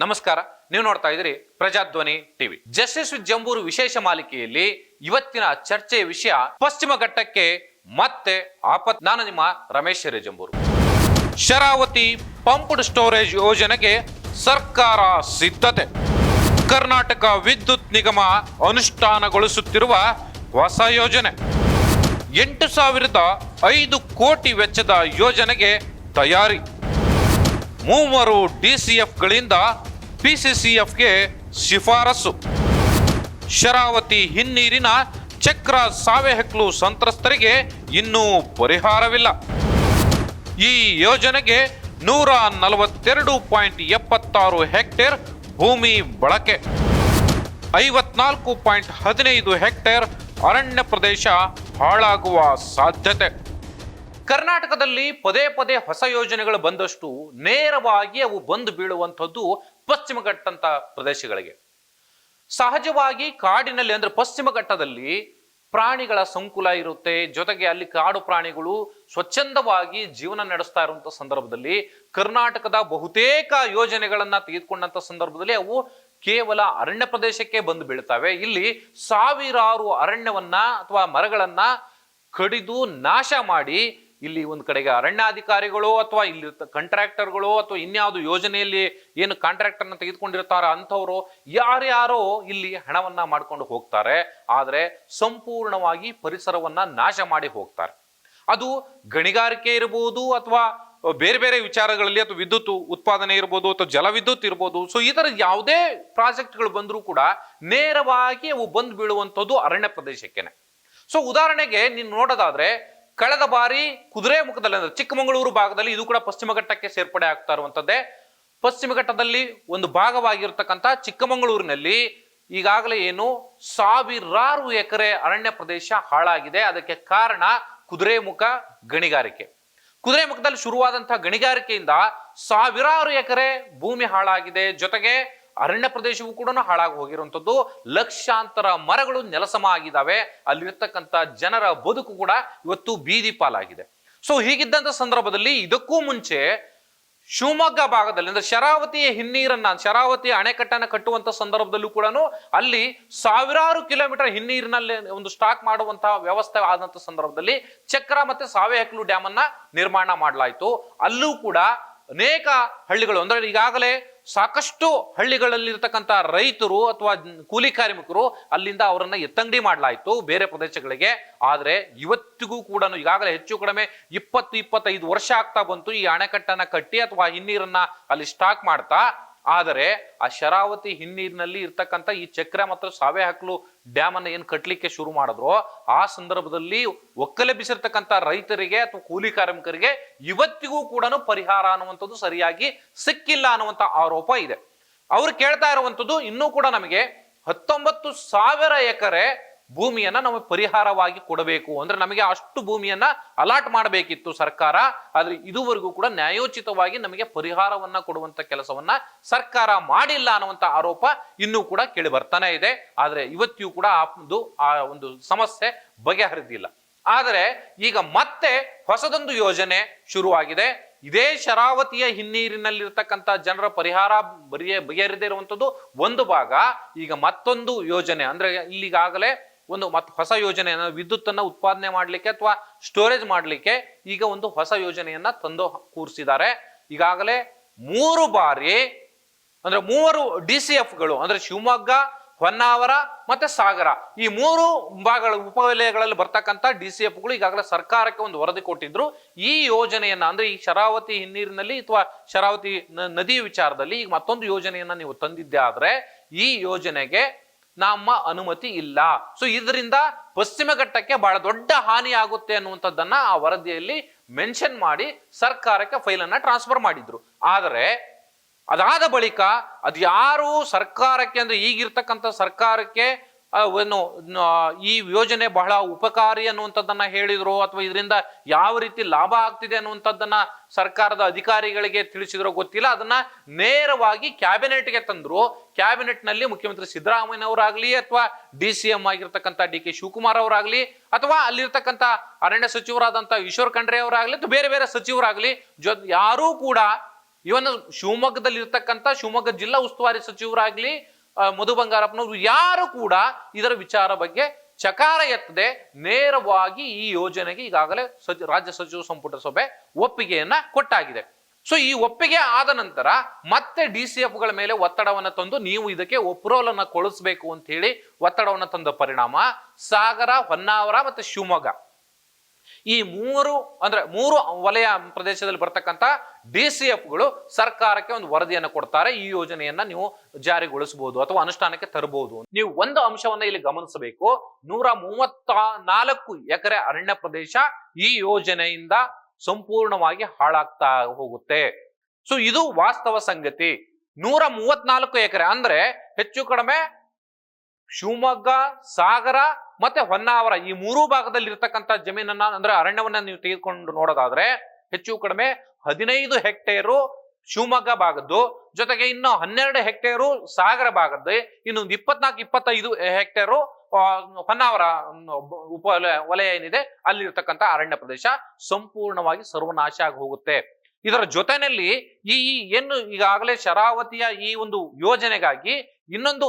ನಮಸ್ಕಾರ, ನೀವು ನೋಡ್ತಾ ಇದ್ದೀರಿ Prajadhwani TV. Justice with Jambur ವಿಶೇಷ ಮಾಲಿಕೆಯಲ್ಲಿ ಇವತ್ತಿನ ಚರ್ಚೆಯ ವಿಷಯ ಪಶ್ಚಿಮ ಘಟ್ಟಕ್ಕೆ ಮತ್ತೆ ಆಪತ್ತು. ನಾನು ನಿಮ್ಮ ರಮೇಶ್ ಜಂಬೂರು. ಶರಾವತಿ ಪಂಪ್ಡ್ ಸ್ಟೋರೇಜ್ ಯೋಜನೆಗೆ ಸರ್ಕಾರ ಸಿದ್ಧತೆ. ಕರ್ನಾಟಕ ವಿದ್ಯುತ್ ನಿಗಮ ಅನುಷ್ಠಾನಗೊಳಿಸುತ್ತಿರುವ ಹೊಸ ಯೋಜನೆ. 8,005 ಕೋಟಿ ವೆಚ್ಚದ ಯೋಜನೆಗೆ ತಯಾರಿ. 3 DCFಗಳಿಂದ PCCFಗೆ ಶಿಫಾರಸು. ಶರಾವತಿ ಹಿನ್ನೀರಿನ ಚಕ್ರ ಸಾವೆಹಕ್ಲು ಸಂತ್ರಸ್ತರಿಗೆ ಇನ್ನೂ ಪರಿಹಾರವಿಲ್ಲ. ಈ ಯೋಜನೆಗೆ 142.76 ಹೆಕ್ಟೇರ್ ಭೂಮಿ ಬಳಕೆ, 54.15 ಹೆಕ್ಟೇರ್ ಅರಣ್ಯ ಪ್ರದೇಶ ಹಾಳಾಗುವ ಸಾಧ್ಯತೆ. ಕರ್ನಾಟಕದಲ್ಲಿ ಪದೇ ಪದೇ ಹೊಸ ಯೋಜನೆಗಳು ಬಂದಷ್ಟು ನೇರವಾಗಿ ಅವು ಬಂದು ಬೀಳುವಂಥದ್ದು ಪಶ್ಚಿಮ ಘಟ್ಟಂತ ಪ್ರದೇಶಗಳಿಗೆ. ಸಹಜವಾಗಿ ಕಾಡಿನಲ್ಲಿ ಅಂದ್ರೆ ಪಶ್ಚಿಮ ಘಟ್ಟದಲ್ಲಿ ಪ್ರಾಣಿಗಳ ಸಂಕುಲ ಇರುತ್ತೆ, ಜೊತೆಗೆ ಅಲ್ಲಿ ಕಾಡು ಪ್ರಾಣಿಗಳು ಸ್ವಚ್ಛಂದವಾಗಿ ಜೀವನ ನಡೆಸ್ತಾ ಇರುವಂತ ಸಂದರ್ಭದಲ್ಲಿ ಕರ್ನಾಟಕದ ಬಹುತೇಕ ಯೋಜನೆಗಳನ್ನ ತೆಗೆದುಕೊಂಡಂತ ಸಂದರ್ಭದಲ್ಲಿ ಅವು ಕೇವಲ ಅರಣ್ಯ ಪ್ರದೇಶಕ್ಕೆ ಬಂದು ಬೀಳ್ತವೆ. ಇಲ್ಲಿ ಸಾವಿರಾರು ಅರಣ್ಯವನ್ನ ಅಥವಾ ಮರಗಳನ್ನ ಕಡಿದು ನಾಶ ಮಾಡಿ ಇಲ್ಲಿ ಒಂದು ಕಡೆಗೆ ಅರಣ್ಯಾಧಿಕಾರಿಗಳು ಅಥವಾ ಇಲ್ಲಿ ಕಾಂಟ್ರಾಕ್ಟರ್ಗಳು ಅಥವಾ ಇನ್ಯಾವುದು ಯೋಜನೆಯಲ್ಲಿ ಏನು ಕಾಂಟ್ರಾಕ್ಟರ್ನ ತೆಗೆದುಕೊಂಡಿರ್ತಾರ ಅಂಥವ್ರು ಯಾರ್ಯಾರೋ ಇಲ್ಲಿ ಹಣವನ್ನ ಮಾಡ್ಕೊಂಡು ಹೋಗ್ತಾರೆ. ಆದರೆ ಸಂಪೂರ್ಣವಾಗಿ ಪರಿಸರವನ್ನ ನಾಶ ಮಾಡಿ ಹೋಗ್ತಾರೆ. ಅದು ಗಣಿಗಾರಿಕೆ ಇರಬಹುದು ಅಥವಾ ಬೇರೆ ಬೇರೆ ವಿಚಾರಗಳಲ್ಲಿ ಅಥವಾ ವಿದ್ಯುತ್ ಉತ್ಪಾದನೆ ಇರ್ಬೋದು ಅಥವಾ ಜಲವಿದ್ಯುತ್ ಇರ್ಬೋದು. ಸೊ ಈ ತರ ಯಾವುದೇ ಪ್ರಾಜೆಕ್ಟ್ಗಳು ಬಂದರೂ ಕೂಡ ನೇರವಾಗಿ ಅವು ಬಂದು ಬೀಳುವಂಥದ್ದು ಅರಣ್ಯ ಪ್ರದೇಶಕ್ಕೆನೆ. ಸೊ ಉದಾಹರಣೆಗೆ ನೀನು ನೋಡೋದಾದ್ರೆ ಕಳೆದ ಬಾರಿ ಕುದುರೆಮುಖದಲ್ಲಿ ಅಂದ್ರೆ ಚಿಕ್ಕಮಗಳೂರು ಭಾಗದಲ್ಲಿ, ಇದು ಕೂಡ ಪಶ್ಚಿಮ ಘಟ್ಟಕ್ಕೆ ಸೇರ್ಪಡೆ ಆಗ್ತಾ ಇರುವಂತದ್ದೇ, ಪಶ್ಚಿಮ ಘಟ್ಟದಲ್ಲಿ ಒಂದು ಭಾಗವಾಗಿರ್ತಕ್ಕಂಥ ಚಿಕ್ಕಮಗಳೂರಿನಲ್ಲಿ ಈಗಾಗಲೇ ಏನು ಸಾವಿರಾರು ಎಕರೆ ಅರಣ್ಯ ಪ್ರದೇಶ ಹಾಳಾಗಿದೆ. ಅದಕ್ಕೆ ಕಾರಣ ಕುದುರೆಮುಖ ಗಣಿಗಾರಿಕೆ. ಕುದುರೆಮುಖದಲ್ಲಿ ಶುರುವಾದಂತಹ ಗಣಿಗಾರಿಕೆಯಿಂದ ಸಾವಿರಾರು ಎಕರೆ ಭೂಮಿ ಹಾಳಾಗಿದೆ. ಜೊತೆಗೆ ಅರಣ್ಯ ಪ್ರದೇಶವೂ ಕೂಡ ಹಾಳಾಗಿ ಹೋಗಿರುವಂಥದ್ದು. ಲಕ್ಷಾಂತರ ಮರಗಳು ನೆಲಸಮ ಆಗಿದ್ದಾವೆ. ಅಲ್ಲಿರ್ತಕ್ಕಂಥ ಜನರ ಬದುಕು ಕೂಡ ಇವತ್ತು ಬೀದಿ ಪಾಲಾಗಿದೆ. ಸೊ ಹೀಗಿದ್ದಂಥ ಸಂದರ್ಭದಲ್ಲಿ ಇದಕ್ಕೂ ಮುಂಚೆ ಶಿವಮೊಗ್ಗ ಭಾಗದಲ್ಲಿ ಅಂದ್ರೆ ಶರಾವತಿ ಅಣೆಕಟ್ಟನ್ನ ಕಟ್ಟುವಂತ ಸಂದರ್ಭದಲ್ಲೂ ಕೂಡ ಅಲ್ಲಿ ಸಾವಿರಾರು ಕಿಲೋಮೀಟರ್ ಹಿನ್ನೀರಿನಲ್ಲಿ ಒಂದು ಸ್ಟಾಕ್ ಮಾಡುವಂತಹ ವ್ಯವಸ್ಥೆ ಆದಂತ ಸಂದರ್ಭದಲ್ಲಿ ಚಕ್ರ ಮತ್ತೆ ಸಾವೆಹಕ್ಲು ಡ್ಯಾಮ್ ಅನ್ನ ನಿರ್ಮಾಣ ಮಾಡಲಾಯಿತು. ಅಲ್ಲೂ ಕೂಡ ಅನೇಕ ಹಳ್ಳಿಗಳು ಅಂದ್ರೆ ಈಗಾಗಲೇ ಸಾಕಷ್ಟು ಹಳ್ಳಿಗಳಲ್ಲಿ ಇರ್ತಕ್ಕಂಥ ರೈತರು ಅಥವಾ ಕೂಲಿ ಕಾರ್ಮಿಕರು ಅಲ್ಲಿಂದ ಅವರನ್ನ ಎತ್ತಂಗಡಿ ಮಾಡಲಾಯಿತು ಬೇರೆ ಪ್ರದೇಶಗಳಿಗೆ. ಆದ್ರೆ ಇವತ್ತಿಗೂ ಕೂಡ ಈಗಾಗಲೇ ಹೆಚ್ಚು ಕಡಿಮೆ 20-25 ವರ್ಷ ಆಗ್ತಾ ಬಂತು ಈ ಅಣೆಕಟ್ಟನ್ನ ಕಟ್ಟಿ ಅಥವಾ ಹಿನ್ನೀರನ್ನ ಅಲ್ಲಿ ಸ್ಟಾಕ್ ಮಾಡ್ತಾ. ಆದರೆ ಆ ಶರಾವತಿ ಹಿನ್ನೀರಿನಲ್ಲಿ ಇರ್ತಕ್ಕಂಥ ಈ ಚಕ್ರ ಮತ್ತು ಸಾವೆಹಕ್ಲು ಡ್ಯಾಮ್ ಅನ್ನ ಏನ್ ಕಟ್ಲಿಕ್ಕೆ ಶುರು ಮಾಡಿದ್ರು ಆ ಸಂದರ್ಭದಲ್ಲಿ ಒಕ್ಕಲೆಬ್ಬಿಸಿರ್ತಕ್ಕಂಥ ರೈತರಿಗೆ ಅಥವಾ ಕೂಲಿ ಕಾರ್ಮಿಕರಿಗೆ ಇವತ್ತಿಗೂ ಕೂಡ ಪರಿಹಾರ ಅನ್ನುವಂಥದ್ದು ಸರಿಯಾಗಿ ಸಿಕ್ಕಿಲ್ಲ ಅನ್ನುವಂಥ ಆರೋಪ ಇದೆ. ಅವ್ರು ಕೇಳ್ತಾ ಇರುವಂಥದ್ದು ಇನ್ನೂ ಕೂಡ ನಮಗೆ 19,000 ಎಕರೆ ಭೂಮಿಯನ್ನ ನಮಗೆ ಪರಿಹಾರವಾಗಿ ಕೊಡಬೇಕು, ಅಂದ್ರೆ ನಮಗೆ ಅಷ್ಟು ಭೂಮಿಯನ್ನ ಅಲಾಟ್ ಮಾಡಬೇಕಿತ್ತು ಸರ್ಕಾರ. ಆದ್ರೆ ಇದುವರೆಗೂ ಕೂಡ ನ್ಯಾಯೋಚಿತವಾಗಿ ನಮಗೆ ಪರಿಹಾರವನ್ನ ಕೊಡುವಂತ ಕೆಲಸವನ್ನ ಸರ್ಕಾರ ಮಾಡಿಲ್ಲ ಅನ್ನುವಂತ ಆರೋಪ ಇನ್ನೂ ಕೂಡ ಕೇಳಿ ಬರ್ತಾನೆ ಇದೆ. ಆದ್ರೆ ಇವತ್ತಿಯೂ ಕೂಡ ಆ ಒಂದು ಸಮಸ್ಯೆ ಬಗೆಹರಿದಿಲ್ಲ. ಆದರೆ ಈಗ ಮತ್ತೆ ಹೊಸದೊಂದು ಯೋಜನೆ ಶುರುವಾಗಿದೆ. ಇದೇ ಶರಾವತಿಯ ಹಿನ್ನೀರಿನಲ್ಲಿರ್ತಕ್ಕಂಥ ಜನರ ಪರಿಹಾರ ಬಗೆಹರಿದೇ ಇರುವಂಥದ್ದು ಒಂದು ಭಾಗ. ಈಗ ಮತ್ತೊಂದು ಯೋಜನೆ ಅಂದ್ರೆ ಇಲ್ಲಿಗಾಗಲೇ ಒಂದು ಹೊಸ ಯೋಜನೆ ವಿದ್ಯುತ್ತನ್ನ ಉತ್ಪಾದನೆ ಮಾಡ್ಲಿಕ್ಕೆ ಅಥವಾ ಸ್ಟೋರೇಜ್ ಮಾಡ್ಲಿಕ್ಕೆ ಈಗ ಒಂದು ಹೊಸ ಯೋಜನೆಯನ್ನ ತಂದು ಕೂರಿಸಿದ್ದಾರೆ. ಈಗಾಗಲೇ 3 ಬಾರಿ ಅಂದ್ರೆ 3 DCFಗಳು ಅಂದ್ರೆ ಶಿವಮೊಗ್ಗ, ಹೊನ್ನಾವರ ಮತ್ತೆ ಸಾಗರ ಈ 3 ಭಾಗಗಳ ಉಪವಲಯಗಳಲ್ಲಿ ಬರ್ತಕ್ಕಂಥ DCFಗಳು ಈಗಾಗಲೇ ಸರ್ಕಾರಕ್ಕೆ ಒಂದು ವರದಿ ಕೊಟ್ಟಿದ್ರು. ಈ ಯೋಜನೆಯನ್ನ ಅಂದ್ರೆ ಈ ಶರಾವತಿ ಹಿನ್ನೀರಿನಲ್ಲಿ ಅಥವಾ ಶರಾವತಿ ನದಿ ವಿಚಾರದಲ್ಲಿ ಈಗ ಮತ್ತೊಂದು ಯೋಜನೆಯನ್ನ ನೀವು ತಂದಿದ್ದೆ ಆದ್ರೆ ಈ ಯೋಜನೆಗೆ ನಮ್ಮ ಅನುಮತಿ ಇಲ್ಲ. ಸೊ ಇದರಿಂದ ಪಶ್ಚಿಮ ಘಟ್ಟಕ್ಕೆ ಬಹಳ ದೊಡ್ಡ ಹಾನಿ ಆಗುತ್ತೆ ಅನ್ನುವಂಥದ್ದನ್ನ ಆ ವರದಿಯಲ್ಲಿ ಮೆನ್ಷನ್ ಮಾಡಿ ಸರ್ಕಾರಕ್ಕೆ ಫೈಲ್ ಅನ್ನ ಟ್ರಾನ್ಸ್ಫರ್ ಮಾಡಿದ್ರು. ಆದರೆ ಅದಾದ ಬಳಿಕ ಅದ್ಯಾರು ಸರ್ಕಾರಕ್ಕೆ ಅಂದ್ರೆ ಈಗಿರ್ತಕ್ಕಂಥ ಸರ್ಕಾರಕ್ಕೆ ಈ ಯೋಜನೆ ಬಹಳ ಉಪಕಾರಿ ಅನ್ನುವಂಥದ್ದನ್ನ ಹೇಳಿದ್ರು ಅಥವಾ ಇದರಿಂದ ಯಾವ ರೀತಿ ಲಾಭ ಆಗ್ತಿದೆ ಅನ್ನುವಂಥದ್ದನ್ನ ಸರ್ಕಾರದ ಅಧಿಕಾರಿಗಳಿಗೆ ತಿಳಿಸಿದ್ರು ಗೊತ್ತಿಲ್ಲ. ಅದನ್ನ ನೇರವಾಗಿ ಕ್ಯಾಬಿನೆಟ್ಗೆ ತಂದ್ರು. ಕ್ಯಾಬಿನೆಟ್ ನಲ್ಲಿ ಮುಖ್ಯಮಂತ್ರಿ ಸಿದ್ದರಾಮಯ್ಯನವರಾಗ್ಲಿ ಅಥವಾ DCM ಆಗಿರ್ತಕ್ಕಂಥ DK ಶಿವಕುಮಾರ್ ಅವರಾಗ್ಲಿ ಅಥವಾ ಅಲ್ಲಿರ್ತಕ್ಕಂಥ ಅರಣ್ಯ ಸಚಿವರಾದಂಥ ಈಶ್ವರ್ ಖಂಡ್ರೆ ಅವರಾಗ್ಲಿ ಅಥವಾ ಬೇರೆ ಬೇರೆ ಸಚಿವರಾಗ್ಲಿ ಯಾರೂ ಕೂಡ ಇವನ್ ಶಿವಮೊಗ್ಗದಲ್ಲಿ ಇರ್ತಕ್ಕಂಥ ಶಿವಮೊಗ್ಗ ಜಿಲ್ಲಾ ಉಸ್ತುವಾರಿ ಸಚಿವರಾಗ್ಲಿ ಮಧು ಬಂಗಾರಪ್ಪನವರು ಯಾರು ಕೂಡ ಇದರ ವಿಚಾರ ಬಗ್ಗೆ ಚಕಾರ ಎತ್ತದೆ ನೇರವಾಗಿ ಈ ಯೋಜನೆಗೆ ಈಗಾಗಲೇ ರಾಜ್ಯ ಸಚಿವ ಸಂಪುಟ ಸಭೆ ಒಪ್ಪಿಗೆಯನ್ನ ಕೊಟ್ಟಾಗಿದೆ. ಸೊ ಈ ಒಪ್ಪಿಗೆ ಆದ ನಂತರ ಮತ್ತೆ DCFಗಳ ಮೇಲೆ ಒತ್ತಡವನ್ನು ತಂದು ನೀವು ಇದಕ್ಕೆ ಅಪ್ರೂವಲ್ ಅನ್ನ ಕೊಡಿಸ್ಬೇಕು ಅಂತ ಹೇಳಿ ಒತ್ತಡವನ್ನು ತಂದ ಪರಿಣಾಮ ಸಾಗರ, ಹೊನ್ನಾವರ ಮತ್ತೆ ಶಿವಮೊಗ್ಗ ಈ ಮೂರು ವಲಯ ಪ್ರದೇಶದಲ್ಲಿ ಬರ್ತಕ್ಕಂಥ DCFಗಳು ಸರ್ಕಾರಕ್ಕೆ ಒಂದು ವರದಿಯನ್ನು ಕೊಡ್ತಾರೆ. ಈ ಯೋಜನೆಯನ್ನ ನೀವು ಜಾರಿಗೊಳಿಸಬಹುದು ಅಥವಾ ಅನುಷ್ಠಾನಕ್ಕೆ ತರಬಹುದು. ನೀವು ಒಂದು ಅಂಶವನ್ನ ಇಲ್ಲಿ ಗಮನಿಸಬೇಕು, 134 ಎಕರೆ ಅರಣ್ಯ ಪ್ರದೇಶ ಈ ಯೋಜನೆಯಿಂದ ಸಂಪೂರ್ಣವಾಗಿ ಹಾಳಾಗ್ತಾ ಹೋಗುತ್ತೆ. ಸೊ ಇದು ವಾಸ್ತವ ಸಂಗತಿ. 134 ಎಕರೆ ಅಂದ್ರೆ ಹೆಚ್ಚು ಕಡಿಮೆ ಶಿವಮೊಗ್ಗ, ಸಾಗರ ಮತ್ತೆ ಹೊನ್ನಾವರ ಈ ಮೂರೂ ಭಾಗದಲ್ಲಿ ಇರ್ತಕ್ಕಂಥ ಜಮೀನನ್ನ ಅಂದ್ರೆ ಅರಣ್ಯವನ್ನ ನೀವು ತೆಗೆದುಕೊಂಡು ನೋಡೋದಾದ್ರೆ ಹೆಚ್ಚು ಕಡಿಮೆ 15 ಹೆಕ್ಟೇರು ಶಿವಮೊಗ್ಗ ಭಾಗದ್ದು, ಜೊತೆಗೆ ಇನ್ನು 12 ಹೆಕ್ಟೇರು ಸಾಗರ ಭಾಗದ್ದು, ಇನ್ನು 24-25 ಹೆಕ್ಟೇರು ಹೊನ್ನಾವರ ಉಪ ವಲಯ ಏನಿದೆ ಅಲ್ಲಿರ್ತಕ್ಕಂಥ ಅರಣ್ಯ ಪ್ರದೇಶ ಸಂಪೂರ್ಣವಾಗಿ ಸರ್ವನಾಶ ಆಗಿ ಹೋಗುತ್ತೆ. ಇದರ ಜೊತೆಯಲ್ಲಿ ಈ ಏನು ಈಗಾಗಲೇ ಶರಾವತಿಯ ಈ ಒಂದು ಯೋಜನೆಗಾಗಿ ಇನ್ನೊಂದು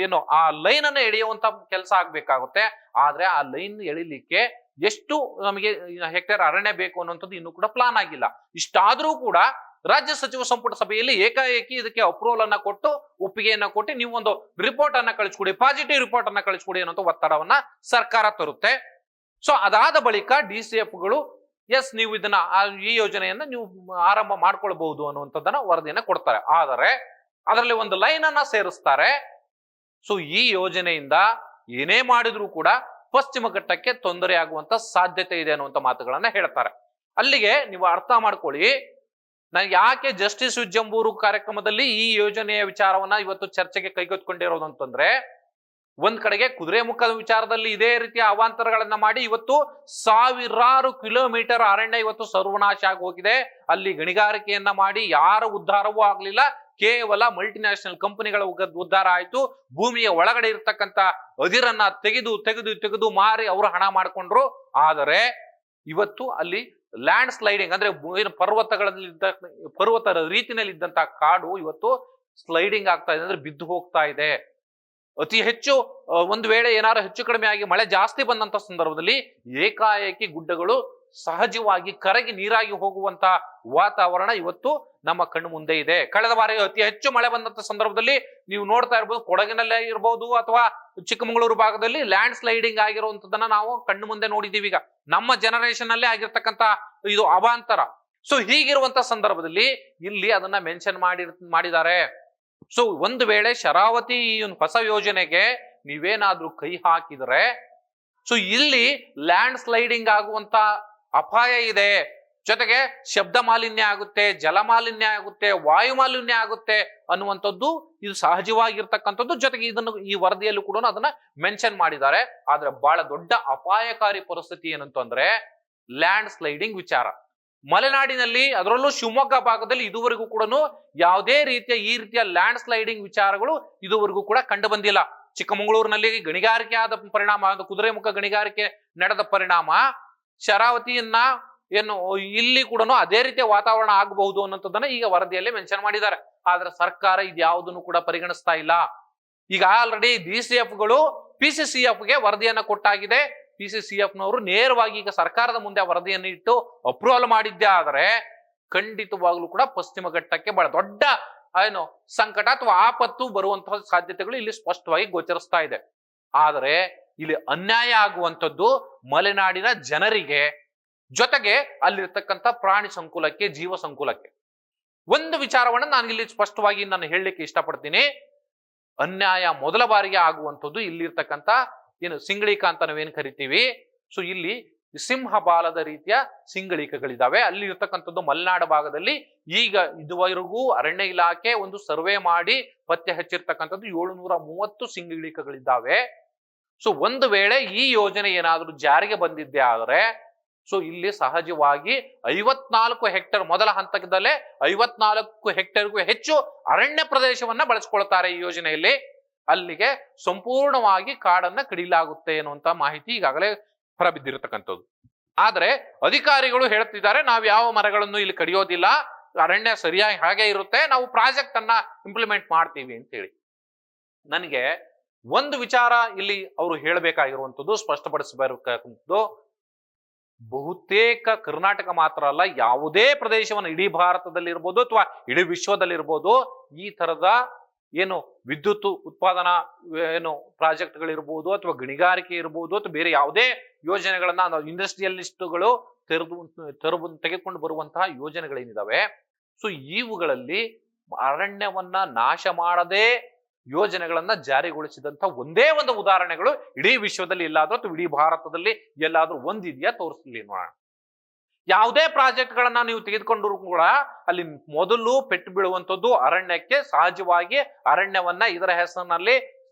ಏನು ಆ ಲೈನ್ ಅನ್ನು ಎಳೆಯುವಂತ ಕೆಲಸ ಆಗ್ಬೇಕಾಗುತ್ತೆ. ಆದ್ರೆ ಆ ಲೈನ್ ಎಳಿಲಿಕ್ಕೆ ಎಷ್ಟು ನಮಗೆ ಹೆಕ್ಟೇರ್ ಅರಣ್ಯ ಬೇಕು ಅನ್ನುವಂಥದ್ದು ಇನ್ನೂ ಕೂಡ ಪ್ಲಾನ್ ಆಗಿಲ್ಲ. ಇಷ್ಟಾದ್ರೂ ಕೂಡ ರಾಜ್ಯ ಸಚಿವ ಸಂಪುಟ ಸಭೆಯಲ್ಲಿ ಏಕಾಏಕಿ ಇದಕ್ಕೆ ಅಪ್ರೂವಲ್ ಅನ್ನ ಕೊಟ್ಟು ಒಪ್ಪಿಗೆಯನ್ನ ಕೊಟ್ಟು ನೀವು ಒಂದು ರಿಪೋರ್ಟ್ ಅನ್ನ ಕಳಿಸ್ಕೊಡಿ, ಪಾಸಿಟಿವ್ ರಿಪೋರ್ಟ್ ಅನ್ನ ಕಳಿಸ್ಕೊಡಿ ಅನ್ನೋ ಒತ್ತಡವನ್ನ ಸರ್ಕಾರ ತರುತ್ತೆ. ಸೊ ಅದಾದ ಬಳಿಕ DCFಗಳು ಎಸ್ ನೀವು ಇದನ್ನ ಈ ಯೋಜನೆಯನ್ನ ನೀವು ಆರಂಭ ಮಾಡ್ಕೊಳ್ಬಹುದು ಅನ್ನುವಂಥದ್ದನ್ನ ವರದಿಯನ್ನ ಕೊಡ್ತಾರೆ. ಆದರೆ ಅದರಲ್ಲಿ ಒಂದು ಲೈನ್ ಅನ್ನ ಸೇರಿಸ್ತಾರೆ. ಸೊ ಈ ಯೋಜನೆಯಿಂದ ಏನೇ ಮಾಡಿದ್ರು ಕೂಡ ಪಶ್ಚಿಮ ಘಟ್ಟಕ್ಕೆ ತೊಂದರೆ ಆಗುವಂತ ಸಾಧ್ಯತೆ ಇದೆ ಅನ್ನುವಂಥ ಮಾತುಗಳನ್ನ ಹೇಳ್ತಾರೆ. ಅಲ್ಲಿಗೆ ನೀವು ಅರ್ಥ ಮಾಡ್ಕೊಳ್ಳಿ, ನಾನು ಯಾಕೆ ಜಸ್ಟಿಸ್ ವಿಜಂಬೂರು ಕಾರ್ಯಕ್ರಮದಲ್ಲಿ ಈ ಯೋಜನೆಯ ವಿಚಾರವನ್ನ ಇವತ್ತು ಚರ್ಚೆಗೆ ಕೈಗೆತ್ತಿಕೊಂಡಿರೋದು ಅಂತಂದ್ರೆ, ಒಂದ್ ಕಡೆಗೆ ಕುದುರೆಮುಖದ ವಿಚಾರದಲ್ಲಿ ಇದೇ ರೀತಿಯ ಅವಾಂತರಗಳನ್ನ ಮಾಡಿ ಇವತ್ತು ಸಾವಿರಾರು ಕಿಲೋಮೀಟರ್ ಅರಣ್ಯ ಇವತ್ತು ಸರ್ವನಾಶ ಆಗಿ ಹೋಗಿದೆ. ಅಲ್ಲಿ ಗಣಿಗಾರಿಕೆಯನ್ನ ಮಾಡಿ ಯಾರ ಉದ್ಧಾರವೂ ಆಗ್ಲಿಲ್ಲ, ಕೇವಲ ಮಲ್ಟಿನ್ಯಾಷನಲ್ ಕಂಪನಿಗಳ ಉದ್ಧಾರ ಆಯ್ತು. ಭೂಮಿಯ ಒಳಗಡೆ ಇರ್ತಕ್ಕಂಥ ಅದಿರನ್ನ ತೆಗೆದು ಮಾರಿ ಅವರು ಹಣ ಮಾಡ್ಕೊಂಡ್ರು. ಆದರೆ ಇವತ್ತು ಅಲ್ಲಿ ಲ್ಯಾಂಡ್ ಸ್ಲೈಡಿಂಗ್ ಅಂದ್ರೆ ಪರ್ವತ ರೀತಿಯಲ್ಲಿ ಇದ್ದಂತಹ ಕಾಡು ಇವತ್ತು ಸ್ಲೈಡಿಂಗ್ ಆಗ್ತಾ ಇದೆ, ಅಂದ್ರೆ ಬಿದ್ದು ಹೋಗ್ತಾ ಇದೆ. ಅತಿ ಹೆಚ್ಚು ಒಂದು ವೇಳೆ ಏನಾದ್ರು ಹೆಚ್ಚು ಕಡಿಮೆ ಆಗಿ ಮಳೆ ಜಾಸ್ತಿ ಬಂದಂತ ಸಂದರ್ಭದಲ್ಲಿ ಏಕಾಏಕಿ ಗುಡ್ಡಗಳು ಸಹಜವಾಗಿ ಕರಗಿ ನೀರಾಗಿ ಹೋಗುವಂತ ವಾತಾವರಣ ಇವತ್ತು ನಮ್ಮ ಕಣ್ಣು ಮುಂದೆ ಇದೆ. ಕಳೆದ ಬಾರಿ ಅತಿ ಹೆಚ್ಚು ಮಳೆ ಬಂದಂತ ಸಂದರ್ಭದಲ್ಲಿ ನೀವು ನೋಡ್ತಾ ಇರ್ಬೋದು, ಕೊಡಗಿನಲ್ಲೇ ಇರ್ಬೋದು ಅಥವಾ ಚಿಕ್ಕಮಗಳೂರು ಭಾಗದಲ್ಲಿ ಲ್ಯಾಂಡ್ ಸ್ಲೈಡಿಂಗ್ ಆಗಿರುವಂತದನ್ನ ನಾವು ಕಣ್ಣು ಮುಂದೆ ನೋಡಿದೀವಿ. ಈಗ ನಮ್ಮ ಜನರೇಷನ್ ಅಲ್ಲೇ ಆಗಿರ್ತಕ್ಕಂಥ ಇದು ಅವಾಂತರ. ಸೊ ಹೀಗಿರುವಂತ ಸಂದರ್ಭದಲ್ಲಿ ಇಲ್ಲಿ ಅದನ್ನ ಮೆನ್ಷನ್ ಮಾಡಿದ್ದಾರೆ. ಸೊ ಒಂದು ವೇಳೆ ಶರಾವತಿ ಈ ಒಂದು ಹೊಸ ಯೋಜನೆಗೆ ನೀವೇನಾದ್ರೂ ಕೈ ಹಾಕಿದ್ರೆ ಸೊ ಇಲ್ಲಿ ಲ್ಯಾಂಡ್ ಸ್ಲೈಡಿಂಗ್ ಆಗುವಂತ ಅಪಾಯ ಇದೆ. ಜೊತೆಗೆ ಶಬ್ದ ಮಾಲಿನ್ಯ ಆಗುತ್ತೆ, ಜಲ ಮಾಲಿನ್ಯ ಆಗುತ್ತೆ, ವಾಯು ಮಾಲಿನ್ಯ ಆಗುತ್ತೆ ಅನ್ನುವಂಥದ್ದು ಇದು ಸಹಜವಾಗಿರ್ತಕ್ಕಂಥದ್ದು. ಜೊತೆಗೆ ಇದನ್ನು ಈ ವರದಿಯಲ್ಲೂ ಕೂಡ ಅದನ್ನ ಮೆನ್ಷನ್ ಮಾಡಿದ್ದಾರೆ. ಆದ್ರೆ ಬಹಳ ದೊಡ್ಡ ಅಪಾಯಕಾರಿ ಪರಿಸ್ಥಿತಿ ಏನಂತಂದ್ರೆ ಲ್ಯಾಂಡ್ ಸ್ಲೈಡಿಂಗ್ ವಿಚಾರ. ಮಲೆನಾಡಿನಲ್ಲಿ ಅದರಲ್ಲೂ ಶಿವಮೊಗ್ಗ ಭಾಗದಲ್ಲಿ ಇದುವರೆಗೂ ಕೂಡ ಯಾವುದೇ ಈ ರೀತಿಯ ಲ್ಯಾಂಡ್ ಸ್ಲೈಡಿಂಗ್ ವಿಚಾರಗಳು ಇದುವರೆಗೂ ಕೂಡ ಕಂಡು ಬಂದಿಲ್ಲ. ಚಿಕ್ಕಮಗಳೂರಿನಲ್ಲಿ ಗಣಿಗಾರಿಕೆ ಆದ ಪರಿಣಾಮ, ಕುದುರೆಮುಖ ಗಣಿಗಾರಿಕೆ ನಡೆದ ಪರಿಣಾಮ ಶರಾವತಿಯನ್ನ ಏನು ಇಲ್ಲಿ ಕೂಡ ಅದೇ ರೀತಿಯ ವಾತಾವರಣ ಆಗಬಹುದು ಅನ್ನೋದನ್ನ ಈಗ ವರದಿಯಲ್ಲಿ ಮೆನ್ಷನ್ ಮಾಡಿದ್ದಾರೆ. ಆದ್ರೆ ಸರ್ಕಾರ ಇದ್ಯಾವುದನ್ನು ಕೂಡ ಪರಿಗಣಿಸ್ತಾ ಇಲ್ಲ. ಈಗ ಆಲ್ರೆಡಿ DCFಗಳು PCCFಗೆ ವರದಿಯನ್ನ ಕೊಟ್ಟಾಗಿದೆ. PCCFನವರು ನೇರವಾಗಿ ಈಗ ಸರ್ಕಾರದ ಮುಂದೆ ವರದಿಯನ್ನು ಇಟ್ಟು ಅಪ್ರೂವಲ್ ಮಾಡಿದ್ದೆ ಆದರೆ ಖಂಡಿತವಾಗ್ಲೂ ಕೂಡ ಪಶ್ಚಿಮ ಘಟ್ಟಕ್ಕೆ ಬಹಳ ದೊಡ್ಡ ಏನು ಸಂಕಟ ಅಥವಾ ಆಪತ್ತು ಬರುವಂತಹ ಸಾಧ್ಯತೆಗಳು ಇಲ್ಲಿ ಸ್ಪಷ್ಟವಾಗಿ ಗೋಚರಿಸ್ತಾ ಇದೆ. ಆದರೆ ಇಲ್ಲಿ ಅನ್ಯಾಯ ಆಗುವಂಥದ್ದು ಮಲೆನಾಡಿನ ಜನರಿಗೆ, ಜೊತೆಗೆ ಅಲ್ಲಿರ್ತಕ್ಕಂಥ ಪ್ರಾಣಿ ಸಂಕುಲಕ್ಕೆ, ಜೀವ ಸಂಕುಲಕ್ಕೆ. ಒಂದು ವಿಚಾರವನ್ನ ನಾನು ಇಲ್ಲಿ ಸ್ಪಷ್ಟವಾಗಿ ನಾನು ಹೇಳಲಿಕ್ಕೆ ಇಷ್ಟಪಡ್ತೀನಿ. ಅನ್ಯಾಯ ಮೊದಲ ಬಾರಿಗೆ ಆಗುವಂಥದ್ದು ಇಲ್ಲಿರ್ತಕ್ಕಂಥ ಏನು ಸಿಂಗಳೀಕ ಅಂತ ನಾವೇನು ಕರಿತೀವಿ. ಸೊ ಇಲ್ಲಿ ಸಿಂಹಬಾಲದ ರೀತಿಯ ಸಿಂಗಳೀಕಗಳಿದಾವೆ. ಅಲ್ಲಿ ಇರ್ತಕ್ಕಂಥದ್ದು ಮಲೆನಾಡು ಭಾಗದಲ್ಲಿ ಈಗ ಇದುವರೆಗೂ ಅರಣ್ಯ ಇಲಾಖೆ ಒಂದು ಸರ್ವೆ ಮಾಡಿ ಪತ್ತೆ ಹಚ್ಚಿರ್ತಕ್ಕಂಥದ್ದು 730 ಸಿಂಗಳೀಕಗಳಿದ್ದಾವೆ. ಸೊ ಒಂದು ವೇಳೆ ಈ ಯೋಜನೆ ಏನಾದರೂ ಜಾರಿಗೆ ಬಂದಿದ್ದೆ ಆದರೆ ಸೊ ಇಲ್ಲಿ ಸಹಜವಾಗಿ 54 ಹೆಕ್ಟೇರ್, ಮೊದಲ ಹಂತದಲ್ಲೇ 54 ಹೆಕ್ಟೇರ್ಗೂ ಹೆಚ್ಚು ಅರಣ್ಯ ಪ್ರದೇಶವನ್ನ ಬಳಸ್ಕೊಳ್ತಾರೆ ಈ ಯೋಜನೆಯಲ್ಲಿ. ಅಲ್ಲಿಗೆ ಸಂಪೂರ್ಣವಾಗಿ ಕಾಡನ್ನ ಕಡಿಲಾಗುತ್ತೆ ಅನ್ನುವಂತ ಮಾಹಿತಿ ಈಗಾಗಲೇ ಹೊರಬಿದ್ದಿರತಕ್ಕಂಥದ್ದು. ಆದ್ರೆ ಅಧಿಕಾರಿಗಳು ಹೇಳ್ತಿದ್ದಾರೆ, ನಾವು ಯಾವ ಮರಗಳನ್ನು ಇಲ್ಲಿ ಕಡಿಯೋದಿಲ್ಲ, ಅರಣ್ಯ ಸರಿಯಾಗಿ ಹಾಗೆ ಇರುತ್ತೆ, ನಾವು ಪ್ರಾಜೆಕ್ಟ್ ಅನ್ನ ಇಂಪ್ಲಿಮೆಂಟ್ ಮಾಡ್ತೀವಿ ಅಂತೇಳಿ. ನನಗೆ ಒಂದು ವಿಚಾರ ಇಲ್ಲಿ ಅವರು ಹೇಳಬೇಕಾಗಿರುವಂಥದ್ದು, ಸ್ಪಷ್ಟಪಡಿಸಬೇಕಾದಂಥದ್ದು, ಬಹುತೇಕ ಕರ್ನಾಟಕ ಮಾತ್ರ ಅಲ್ಲ, ಯಾವುದೇ ಪ್ರದೇಶವನ್ನು ಇಡೀ ಭಾರತದಲ್ಲಿ ಇರ್ಬೋದು ಅಥವಾ ಇಡೀ ವಿಶ್ವದಲ್ಲಿ ಇರ್ಬೋದು, ಈ ತರದ ಏನು ವಿದ್ಯುತ್ ಉತ್ಪಾದನಾ ಏನು ಪ್ರಾಜೆಕ್ಟ್ಗಳಿರ್ಬೋದು ಅಥವಾ ಗಣಿಗಾರಿಕೆ ಇರ್ಬೋದು ಅಥವಾ ಬೇರೆ ಯಾವುದೇ ಯೋಜನೆಗಳನ್ನ ನಾವು ಇಂಡಸ್ಟ್ರಿಯಲಿಸ್ಟ್ಗಳು ತೆಗೆದುಕೊಂಡು ಬರುವಂತಹ ಯೋಜನೆಗಳೇನಿದಾವೆ, ಸೊ ಇವುಗಳಲ್ಲಿ ಅರಣ್ಯವನ್ನ ನಾಶ ಮಾಡದೆ ಯೋಜನೆಗಳನ್ನ ಜಾರಿಗೊಳಿಸಿದಂತ ಒಂದೇ ಒಂದು ಉದಾಹರಣೆಗಳು ಇಡೀ ವಿಶ್ವದಲ್ಲಿ ಎಲ್ಲಾದ್ರೂ ಅಥವಾ ಇಡೀ ಭಾರತದಲ್ಲಿ ಎಲ್ಲಾದ್ರೂ ಒಂದಿದೆಯಾ ತೋರಿಸ್ಲಿ ನೋಡೋಣ. ಯಾವುದೇ ಪ್ರಾಜೆಕ್ಟ್ಗಳನ್ನ ನೀವು ತೆಗೆದುಕೊಂಡ್ರು ಕೂಡ ಅಲ್ಲಿ ಮೊದಲು ಪೆಟ್ಟು ಬೀಳುವಂಥದ್ದು ಅರಣ್ಯಕ್ಕೆ. ಸಹಜವಾಗಿ ಅರಣ್ಯವನ್ನ ಇದರ ಹೆಸರಿನಲ್ಲಿ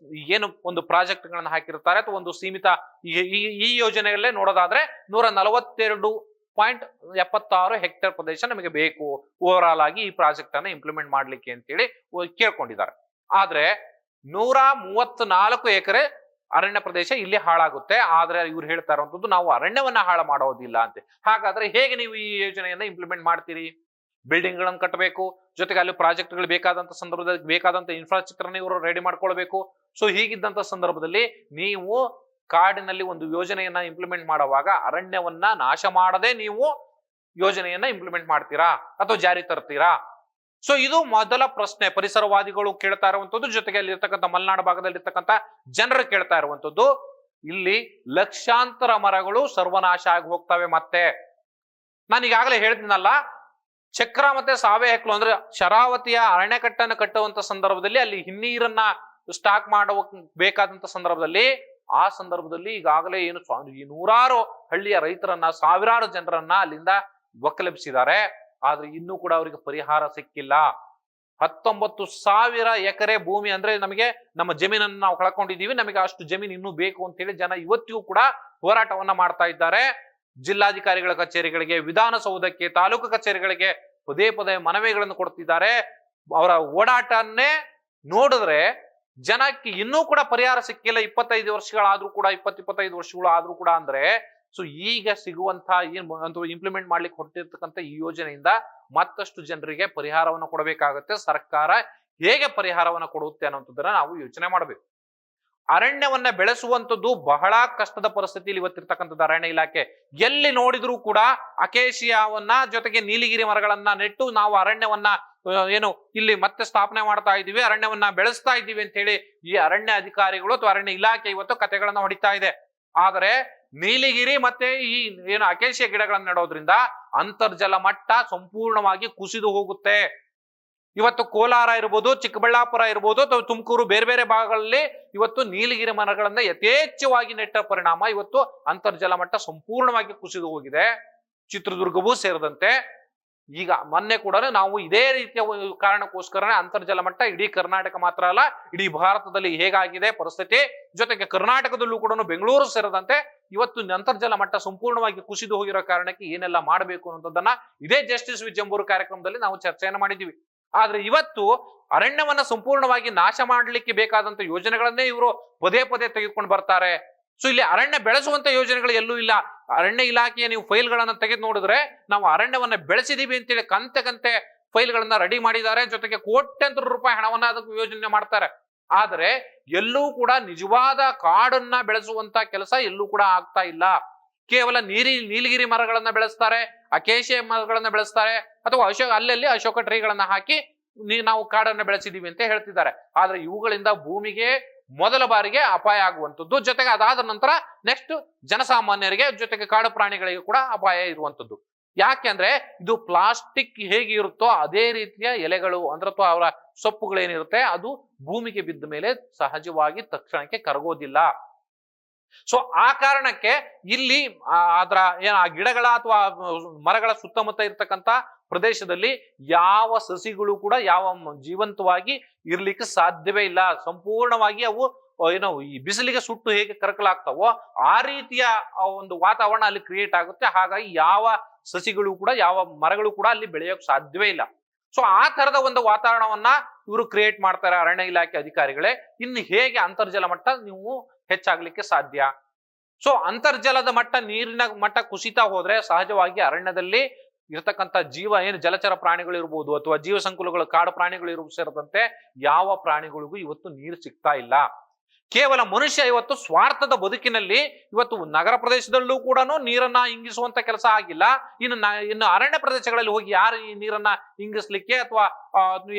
ಏನು ಒಂದು ಪ್ರಾಜೆಕ್ಟ್ಗಳನ್ನ ಹಾಕಿರ್ತಾರೆ ಅಥವಾ ಒಂದು ಸೀಮಿತ ಈ ಯೋಜನೆಯಲ್ಲೇ ನೋಡೋದಾದ್ರೆ 142.76 ಹೆಕ್ಟೇರ್ ಪ್ರದೇಶ ನಮಗೆ ಬೇಕು ಓವರ್ ಆಲ್ ಆಗಿ ಈ ಪ್ರಾಜೆಕ್ಟ್ ಅನ್ನ ಇಂಪ್ಲಿಮೆಂಟ್ ಮಾಡ್ಲಿಕ್ಕೆ ಅಂತೇಳಿ ಕೇಳ್ಕೊಂಡಿದ್ದಾರೆ. ಆದ್ರೆ 134 ಎಕರೆ ಅರಣ್ಯ ಪ್ರದೇಶ ಇಲ್ಲಿ ಹಾಳಾಗುತ್ತೆ. ಆದ್ರೆ ಇವ್ರು ಹೇಳ್ತಾ ಇರುವಂತದ್ದು ನಾವು ಅರಣ್ಯವನ್ನ ಹಾಳು ಮಾಡೋದಿಲ್ಲ ಅಂತ. ಹಾಗಾದ್ರೆ ಹೇಗೆ ನೀವು ಈ ಯೋಜನೆಯನ್ನ ಇಂಪ್ಲಿಮೆಂಟ್ ಮಾಡ್ತೀರಿ? ಬಿಲ್ಡಿಂಗ್ ಗಳನ್ನು ಕಟ್ಟಬೇಕು, ಜೊತೆಗೆ ಅಲ್ಲಿ ಪ್ರಾಜೆಕ್ಟ್ಗಳು ಬೇಕಾದಂತ ಸಂದರ್ಭದಲ್ಲಿ ಬೇಕಾದಂತ ಇನ್ಫ್ರಾಸ್ಟ್ರಕ್ಚರ್ ಇವರು ರೆಡಿ ಮಾಡ್ಕೊಳ್ಬೇಕು. ಸೊ ಹೀಗಿದ್ದಂತ ಸಂದರ್ಭದಲ್ಲಿ ನೀವು ಕಾಡಿನಲ್ಲಿ ಒಂದು ಯೋಜನೆಯನ್ನ ಇಂಪ್ಲಿಮೆಂಟ್ ಮಾಡುವಾಗ ಅರಣ್ಯವನ್ನ ನಾಶ ಮಾಡದೆ ನೀವು ಯೋಜನೆಯನ್ನ ಇಂಪ್ಲಿಮೆಂಟ್ ಮಾಡ್ತೀರಾ ಅಥವಾ ಜಾರಿ ತರ್ತೀರಾ? ಸೊ ಇದು ಮೊದಲ ಪ್ರಶ್ನೆ ಪರಿಸರವಾದಿಗಳು ಕೇಳ್ತಾ ಇರುವಂತದ್ದು, ಜೊತೆಗೆ ಅಲ್ಲಿ ಇರ್ತಕ್ಕಂಥ ಮಲೆನಾಡು ಭಾಗದಲ್ಲಿ ಇರ್ತಕ್ಕಂಥ ಜನರು ಕೇಳ್ತಾ ಇರುವಂತದ್ದು. ಇಲ್ಲಿ ಲಕ್ಷಾಂತರ ಮರಗಳು ಸರ್ವನಾಶ ಆಗಿ ಹೋಗ್ತವೆ. ಮತ್ತೆ ನಾನು ಈಗಾಗಲೇ ಹೇಳ್ತೀನಲ್ಲ, ಚಕ್ರ ಮತ್ತೆ ಸಾವೆ ಹೆಕ್ಲು ಅಂದ್ರೆ ಶರಾವತಿಯ ಅಣೆಕಟ್ಟನ್ನು ಕಟ್ಟುವಂತ ಸಂದರ್ಭದಲ್ಲಿ ಅಲ್ಲಿ ಹಿನ್ನೀರನ್ನ ಸ್ಟಾಕ್ ಮಾಡುವ ಬೇಕಾದಂತ ಸಂದರ್ಭದಲ್ಲಿ ಆ ಸಂದರ್ಭದಲ್ಲಿ ಈಗಾಗಲೇ ಏನು ನೂರಾರು ಹಳ್ಳಿಯ ರೈತರನ್ನ, ಸಾವಿರಾರು ಜನರನ್ನ ಅಲ್ಲಿಂದ ಒಕ್ಕಲೆಬ್ಬಿಸಿದ್ದಾರೆ. ಆದ್ರೆ ಇನ್ನೂ ಕೂಡ ಅವರಿಗೆ ಪರಿಹಾರ ಸಿಕ್ಕಿಲ್ಲ. 19,000 ಎಕರೆ ಭೂಮಿ ಅಂದ್ರೆ ನಮಗೆ ನಮ್ಮ ಜಮೀನನ್ನು ನಾವು ಕಳ್ಕೊಂಡಿದ್ದೀವಿ, ನಮಗೆ ಅಷ್ಟು ಜಮೀನು ಇನ್ನೂ ಬೇಕು ಅಂತ ಹೇಳಿ ಜನ ಇವತ್ತಿಗೂ ಕೂಡ ಹೋರಾಟವನ್ನ ಮಾಡ್ತಾ ಇದ್ದಾರೆ. ಜಿಲ್ಲಾಧಿಕಾರಿಗಳ ಕಚೇರಿಗಳಿಗೆ, ವಿಧಾನಸೌಧಕ್ಕೆ, ತಾಲೂಕು ಕಚೇರಿಗಳಿಗೆ ಪದೇ ಪದೇ ಮನವಿಗಳನ್ನು ಕೊಡ್ತಿದ್ದಾರೆ. ಅವರ ಓಡಾಟನ್ನೇ ನೋಡಿದ್ರೆ ಜನಕ್ಕೆ ಇನ್ನೂ ಕೂಡ ಪರಿಹಾರ ಸಿಕ್ಕಿಲ್ಲ. 25 ವರ್ಷಗಳಾದ್ರೂ ಕೂಡ, 20-25 ವರ್ಷಗಳು ಆದ್ರೂ ಕೂಡ. ಅಂದ್ರೆ ಸೊ ಈಗ ಸಿಗುವಂತಹ ಇಂಪ್ಲಿಮೆಂಟ್ ಮಾಡ್ಲಿಕ್ಕೆ ಹೊರಟಿರ್ತಕ್ಕಂಥ ಈ ಯೋಜನೆಯಿಂದ ಮತ್ತಷ್ಟು ಜನರಿಗೆ ಪರಿಹಾರವನ್ನು ಕೊಡಬೇಕಾಗತ್ತೆ. ಸರ್ಕಾರ ಹೇಗೆ ಪರಿಹಾರವನ್ನು ಕೊಡುತ್ತೆ ಅನ್ನೋಂಥದ್ದನ್ನ ನಾವು ಯೋಚನೆ ಮಾಡಬೇಕು. ಅರಣ್ಯವನ್ನ ಬೆಳೆಸುವಂಥದ್ದು ಬಹಳ ಕಷ್ಟದ ಪರಿಸ್ಥಿತಿಯಲ್ಲಿ ಇವತ್ತಿರ್ತಕ್ಕಂಥದ್ದು ಅರಣ್ಯ ಇಲಾಖೆ. ಎಲ್ಲಿ ನೋಡಿದ್ರು ಕೂಡ ಅಕೇಶಿಯಾವನ್ನ ಜೊತೆಗೆ ನೀಲಗಿರಿ ಮರಗಳನ್ನ ನೆಟ್ಟು ನಾವು ಅರಣ್ಯವನ್ನ ಏನು ಇಲ್ಲಿ ಮತ್ತೆ ಸ್ಥಾಪನೆ ಮಾಡ್ತಾ ಇದ್ದೀವಿ, ಅರಣ್ಯವನ್ನ ಬೆಳೆಸ್ತಾ ಇದ್ದೀವಿ ಅಂತ ಹೇಳಿ ಈ ಅರಣ್ಯ ಅಧಿಕಾರಿಗಳು ಅಥವಾ ಅರಣ್ಯ ಇಲಾಖೆ ಇವತ್ತು ಕತೆಗಳನ್ನ ಹೊಡಿತಾ ಇದೆ. ಆದರೆ ನೀಲಗಿರಿ ಮತ್ತೆ ಈ ಏನು ಅಕೇಶಿಯ ಗಿಡಗಳನ್ನ ನೆಡೋದ್ರಿಂದ ಅಂತರ್ಜಲ ಮಟ್ಟ ಸಂಪೂರ್ಣವಾಗಿ ಕುಸಿದು ಹೋಗುತ್ತೆ. ಇವತ್ತು ಕೋಲಾರ ಇರ್ಬೋದು, ಚಿಕ್ಕಬಳ್ಳಾಪುರ ಇರ್ಬೋದು ಅಥವಾ ತುಮಕೂರು ಬೇರೆ ಬೇರೆ ಭಾಗಗಳಲ್ಲಿ ಇವತ್ತು ನೀಲಗಿರಿ ಮರಗಳನ್ನ ಯಥೇಚ್ಛವಾಗಿ ನೆಟ್ಟ ಪರಿಣಾಮ ಇವತ್ತು ಅಂತರ್ಜಲ ಮಟ್ಟ ಸಂಪೂರ್ಣವಾಗಿ ಕುಸಿದು ಹೋಗಿದೆ. ಚಿತ್ರದುರ್ಗವೂ ಸೇರಿದಂತೆ. ಈಗ ಮೊನ್ನೆ ಕೂಡ ನಾವು ಇದೇ ರೀತಿಯ ಕಾರಣಕ್ಕೋಸ್ಕರನೇ ಅಂತರ್ಜಲ ಮಟ್ಟ ಇಡೀ ಕರ್ನಾಟಕ ಮಾತ್ರ ಅಲ್ಲ, ಇಡೀ ಭಾರತದಲ್ಲಿ ಹೇಗಾಗಿದೆ ಪರಿಸ್ಥಿತಿ, ಜೊತೆಗೆ ಕರ್ನಾಟಕದಲ್ಲೂ ಕೂಡ ಬೆಂಗಳೂರು ಸೇರಿದಂತೆ ಇವತ್ತು ಅಂತರ್ಜಲ ಮಟ್ಟ ಸಂಪೂರ್ಣವಾಗಿ ಕುಸಿದು ಹೋಗಿರೋ ಕಾರಣಕ್ಕೆ ಏನೆಲ್ಲ ಮಾಡಬೇಕು ಅನ್ನೋದನ್ನ ಇದೇ ಜಸ್ಟಿಸ್ ವಿತ್ ಜಂಬೂರು ಕಾರ್ಯಕ್ರಮದಲ್ಲಿ ನಾವು ಚರ್ಚೆಯನ್ನು ಮಾಡಿದ್ದೀವಿ. ಆದ್ರೆ ಇವತ್ತು ಅರಣ್ಯವನ್ನ ಸಂಪೂರ್ಣವಾಗಿ ನಾಶ ಮಾಡಲಿಕ್ಕೆ ಬೇಕಾದಂತ ಯೋಜನೆಗಳನ್ನೇ ಇವರು ಪದೇ ಪದೇ ತೆಗೆದುಕೊಂಡು ಬರ್ತಾರೆ. ಸೊ ಇಲ್ಲಿ ಅರಣ್ಯ ಬೆಳೆಸುವಂತ ಯೋಜನೆಗಳು ಎಲ್ಲೂ ಇಲ್ಲ. ಅರಣ್ಯ ಇಲಾಖೆಯ ನೀವು ಫೈಲ್ಗಳನ್ನ ತೆಗೆದು ನೋಡಿದ್ರೆ ನಾವು ಅರಣ್ಯವನ್ನ ಬೆಳೆಸಿದೀವಿ ಅಂತೇಳಿ ಕಂತೆ ಫೈಲ್ಗಳನ್ನ ರೆಡಿ ಮಾಡಿದ್ದಾರೆ. ಜೊತೆಗೆ ಕೋಟ್ಯಂತರ ರೂಪಾಯಿ ಹಣವನ್ನ ಅದಕ್ಕೆ ಯೋಜನೆ ಮಾಡ್ತಾರೆ. ಆದರೆ ಎಲ್ಲೂ ಕೂಡ ನಿಜವಾದ ಕಾಡನ್ನ ಬೆಳೆಸುವಂತ ಕೆಲಸ ಎಲ್ಲೂ ಕೂಡ ಆಗ್ತಾ ಇಲ್ಲ. ಕೇವಲ ನೀಲಗಿರಿ ಮರಗಳನ್ನ ಬೆಳೆಸ್ತಾರೆ, ಅಕೇಶಿಯ ಮರಗಳನ್ನ ಬೆಳೆಸ್ತಾರೆ, ಅಥವಾ ಅಲ್ಲಲ್ಲಿ ಅಶೋಕ ಟ್ರೀಗಳನ್ನ ಹಾಕಿ ನಾವು ಕಾಡನ್ನ ಬೆಳೆಸಿದೀವಿ ಅಂತ ಹೇಳ್ತಿದ್ದಾರೆ. ಆದ್ರೆ ಇವುಗಳಿಂದ ಭೂಮಿಗೆ ಮೊದಲ ಬಾರಿಗೆ ಅಪಾಯ ಆಗುವಂಥದ್ದು, ಜೊತೆಗೆ ಅದಾದ ನಂತರ ನೆಕ್ಸ್ಟ್ ಜನಸಾಮಾನ್ಯರಿಗೆ ಜೊತೆಗೆ ಕಾಡು ಪ್ರಾಣಿಗಳಿಗೆ ಕೂಡ ಅಪಾಯ ಇರುವಂಥದ್ದು. ಯಾಕೆ ಅಂದ್ರೆ ಇದು ಪ್ಲಾಸ್ಟಿಕ್ ಹೇಗೆ ಇರುತ್ತೋ ಅದೇ ರೀತಿಯ ಎಲೆಗಳು ಅಂದ್ರೆ ಅಥವಾ ಅವರ ಸೊಪ್ಪುಗಳೇನಿರುತ್ತೆ ಅದು ಭೂಮಿಗೆ ಬಿದ್ದ ಮೇಲೆ ಸಹಜವಾಗಿ ತಕ್ಷಣಕ್ಕೆ ಕರಗೋದಿಲ್ಲ. ಸೊ ಆ ಕಾರಣಕ್ಕೆ ಇಲ್ಲಿ ಅದರ ಆ ಗಿಡಗಳ ಅಥವಾ ಮರಗಳ ಸುತ್ತಮುತ್ತ ಇರ್ತಕ್ಕಂಥ ಪ್ರದೇಶದಲ್ಲಿ ಯಾವ ಸಸಿಗಳು ಕೂಡ ಯಾವ ಜೀವಂತವಾಗಿ ಇರ್ಲಿಕ್ಕೆ ಸಾಧ್ಯವೇ ಇಲ್ಲ. ಸಂಪೂರ್ಣವಾಗಿ ಅವು ಏನೋ ಈ ಬಿಸಿಲಿಗೆ ಸುಟ್ಟು ಹೇಗೆ ಕರಕಲಾಗ್ತಾವೋ ಆ ರೀತಿಯ ಒಂದು ವಾತಾವರಣ ಅಲ್ಲಿ ಕ್ರಿಯೇಟ್ ಆಗುತ್ತೆ. ಹಾಗಾಗಿ ಯಾವ ಸಸಿಗಳು ಕೂಡ ಯಾವ ಮರಗಳು ಕೂಡ ಅಲ್ಲಿ ಬೆಳೆಯೋಕೆ ಸಾಧ್ಯವೇ ಇಲ್ಲ. ಸೊ ಆ ತರದ ಒಂದು ವಾತಾವರಣವನ್ನ ಇವರು ಕ್ರಿಯೇಟ್ ಮಾಡ್ತಾರೆ ಅರಣ್ಯ ಇಲಾಖೆ ಅಧಿಕಾರಿಗಳೇ. ಇನ್ನು ಹೇಗೆ ಅಂತರ್ಜಲ ಮಟ್ಟ ನೀವು ಹೆಚ್ಚಾಗ್ಲಿಕ್ಕೆ ಸಾಧ್ಯ? ಸೊ ಅಂತರ್ಜಲದ ಮಟ್ಟ, ನೀರಿನ ಮಟ್ಟ ಕುಸಿತಾ ಹೋದ್ರೆ ಸಹಜವಾಗಿ ಅರಣ್ಯದಲ್ಲಿ ಇರತಕ್ಕಂಥ ಜೀವ ಏನು ಜಲಚರ ಪ್ರಾಣಿಗಳು ಇರ್ಬೋದು ಅಥವಾ ಜೀವ ಸಂಕುಲಗಳು ಕಾಡು ಪ್ರಾಣಿಗಳು ಸೇರಿದಂತೆ ಯಾವ ಪ್ರಾಣಿಗಳಿಗೂ ಇವತ್ತು ನೀರು ಸಿಗ್ತಾ ಇಲ್ಲ. ಕೇವಲ ಮನುಷ್ಯ ಇವತ್ತು ಸ್ವಾರ್ಥದ ಬದುಕಿನಲ್ಲಿ ಇವತ್ತು ನಗರ ಪ್ರದೇಶದಲ್ಲೂ ಕೂಡ ನೀರನ್ನ ಇಂಗಿಸುವಂತ ಕೆಲಸ ಆಗಿಲ್ಲ. ಇನ್ನು ಅರಣ್ಯ ಪ್ರದೇಶಗಳಲ್ಲಿ ಹೋಗಿ ಯಾರು ಈ ನೀರನ್ನ ಇಂಗಿಸ್ಲಿಕ್ಕೆ ಅಥವಾ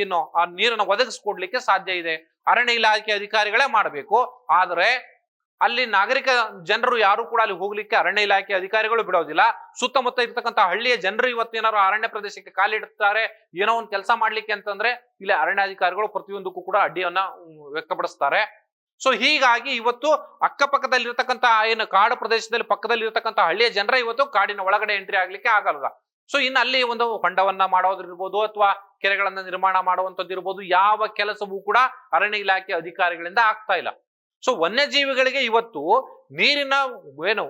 ಏನು ಆ ನೀರನ್ನ ಒದಗಿಸ್ಕೊಡ್ಲಿಕ್ಕೆ ಸಾಧ್ಯ ಇದೆ? ಅರಣ್ಯ ಇಲಾಖೆ ಅಧಿಕಾರಿಗಳೇ ಮಾಡಬೇಕು. ಆದರೆ ಅಲ್ಲಿ ನಾಗರಿಕ ಜನರು ಯಾರು ಕೂಡ ಅಲ್ಲಿ ಹೋಗ್ಲಿಕ್ಕೆ ಅರಣ್ಯ ಇಲಾಖೆ ಅಧಿಕಾರಿಗಳು ಬಿಡೋದಿಲ್ಲ. ಸುತ್ತಮುತ್ತ ಇರ್ತಕ್ಕಂಥ ಹಳ್ಳಿಯ ಜನರು ಇವತ್ತೇನಾದ್ರು ಅರಣ್ಯ ಪ್ರದೇಶಕ್ಕೆ ಕಾಲಿಡುತ್ತಾರೆ ಏನೋ ಒಂದು ಕೆಲಸ ಮಾಡ್ಲಿಕ್ಕೆ ಅಂತಂದ್ರೆ ಇಲ್ಲಿ ಅರಣ್ಯಾಧಿಕಾರಿಗಳು ಪ್ರತಿಯೊಂದಕ್ಕೂ ಕೂಡ ಅಡ್ಡಿಯನ್ನ ವ್ಯಕ್ತಪಡಿಸ್ತಾರೆ. ಸೊ ಹೀಗಾಗಿ ಇವತ್ತು ಅಕ್ಕಪಕ್ಕದಲ್ಲಿರ್ತಕ್ಕಂಥ ಏನು ಕಾಡು ಪ್ರದೇಶದಲ್ಲಿ ಪಕ್ಕದಲ್ಲಿ ಇರ್ತಕ್ಕಂಥ ಹಳ್ಳಿಯ ಜನರ ಇವತ್ತು ಕಾಡಿನ ಒಳಗಡೆ ಎಂಟ್ರಿ ಆಗ್ಲಿಕ್ಕೆ ಆಗಲ್ಲ. ಸೊ ಇನ್ನು ಅಲ್ಲಿ ಒಂದು ಹೊಂಡವನ್ನ ಮಾಡೋದಿರ್ಬೋದು ಅಥವಾ ಕೆರೆಗಳನ್ನ ನಿರ್ಮಾಣ ಮಾಡುವಂತದ್ದು ಇರ್ಬೋದು, ಯಾವ ಕೆಲಸವೂ ಕೂಡ ಅರಣ್ಯ ಇಲಾಖೆ ಅಧಿಕಾರಿಗಳಿಂದ ಆಗ್ತಾ ಇಲ್ಲ. ಸೊ ವನ್ಯಜೀವಿಗಳಿಗೆ ಇವತ್ತು ನೀರಿನ ಏನು